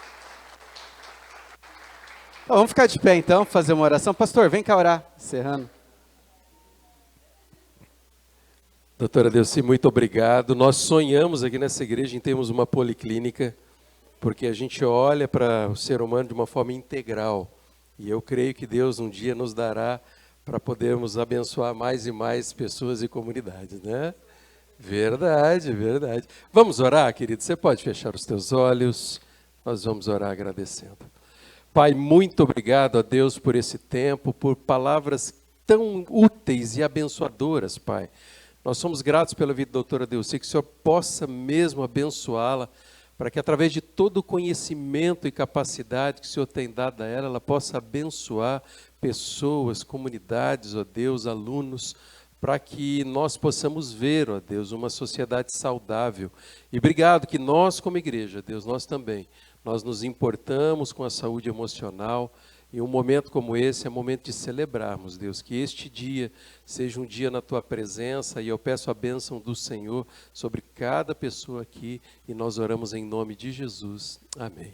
Bom, vamos ficar de pé então, fazer uma oração. Pastor, vem cá orar, encerrando. Doutora Deussi, muito obrigado. Nós sonhamos aqui nessa igreja em termos uma policlínica, porque a gente olha para o ser humano de uma forma integral. E eu creio que Deus um dia nos dará para podermos abençoar mais e mais pessoas e comunidades, né? Verdade, verdade. Vamos orar, querido? Você pode fechar os teus olhos. Nós vamos orar agradecendo. Pai, muito obrigado a Deus por esse tempo, por palavras tão úteis e abençoadoras, Pai. Nós somos gratos pela vida da doutora Delcy, que o Senhor possa mesmo abençoá-la, para que através de todo o conhecimento e capacidade que o Senhor tem dado a ela possa abençoar pessoas, comunidades, ó Deus, alunos, para que nós possamos ver, ó Deus, uma sociedade saudável. E obrigado que nós, como igreja, Deus, nós também, nós nos importamos com a saúde emocional. E um momento como esse é momento de celebrarmos, Deus, que este dia seja um dia na Tua presença, e eu peço a bênção do Senhor sobre cada pessoa aqui, e nós oramos em nome de Jesus. Amém.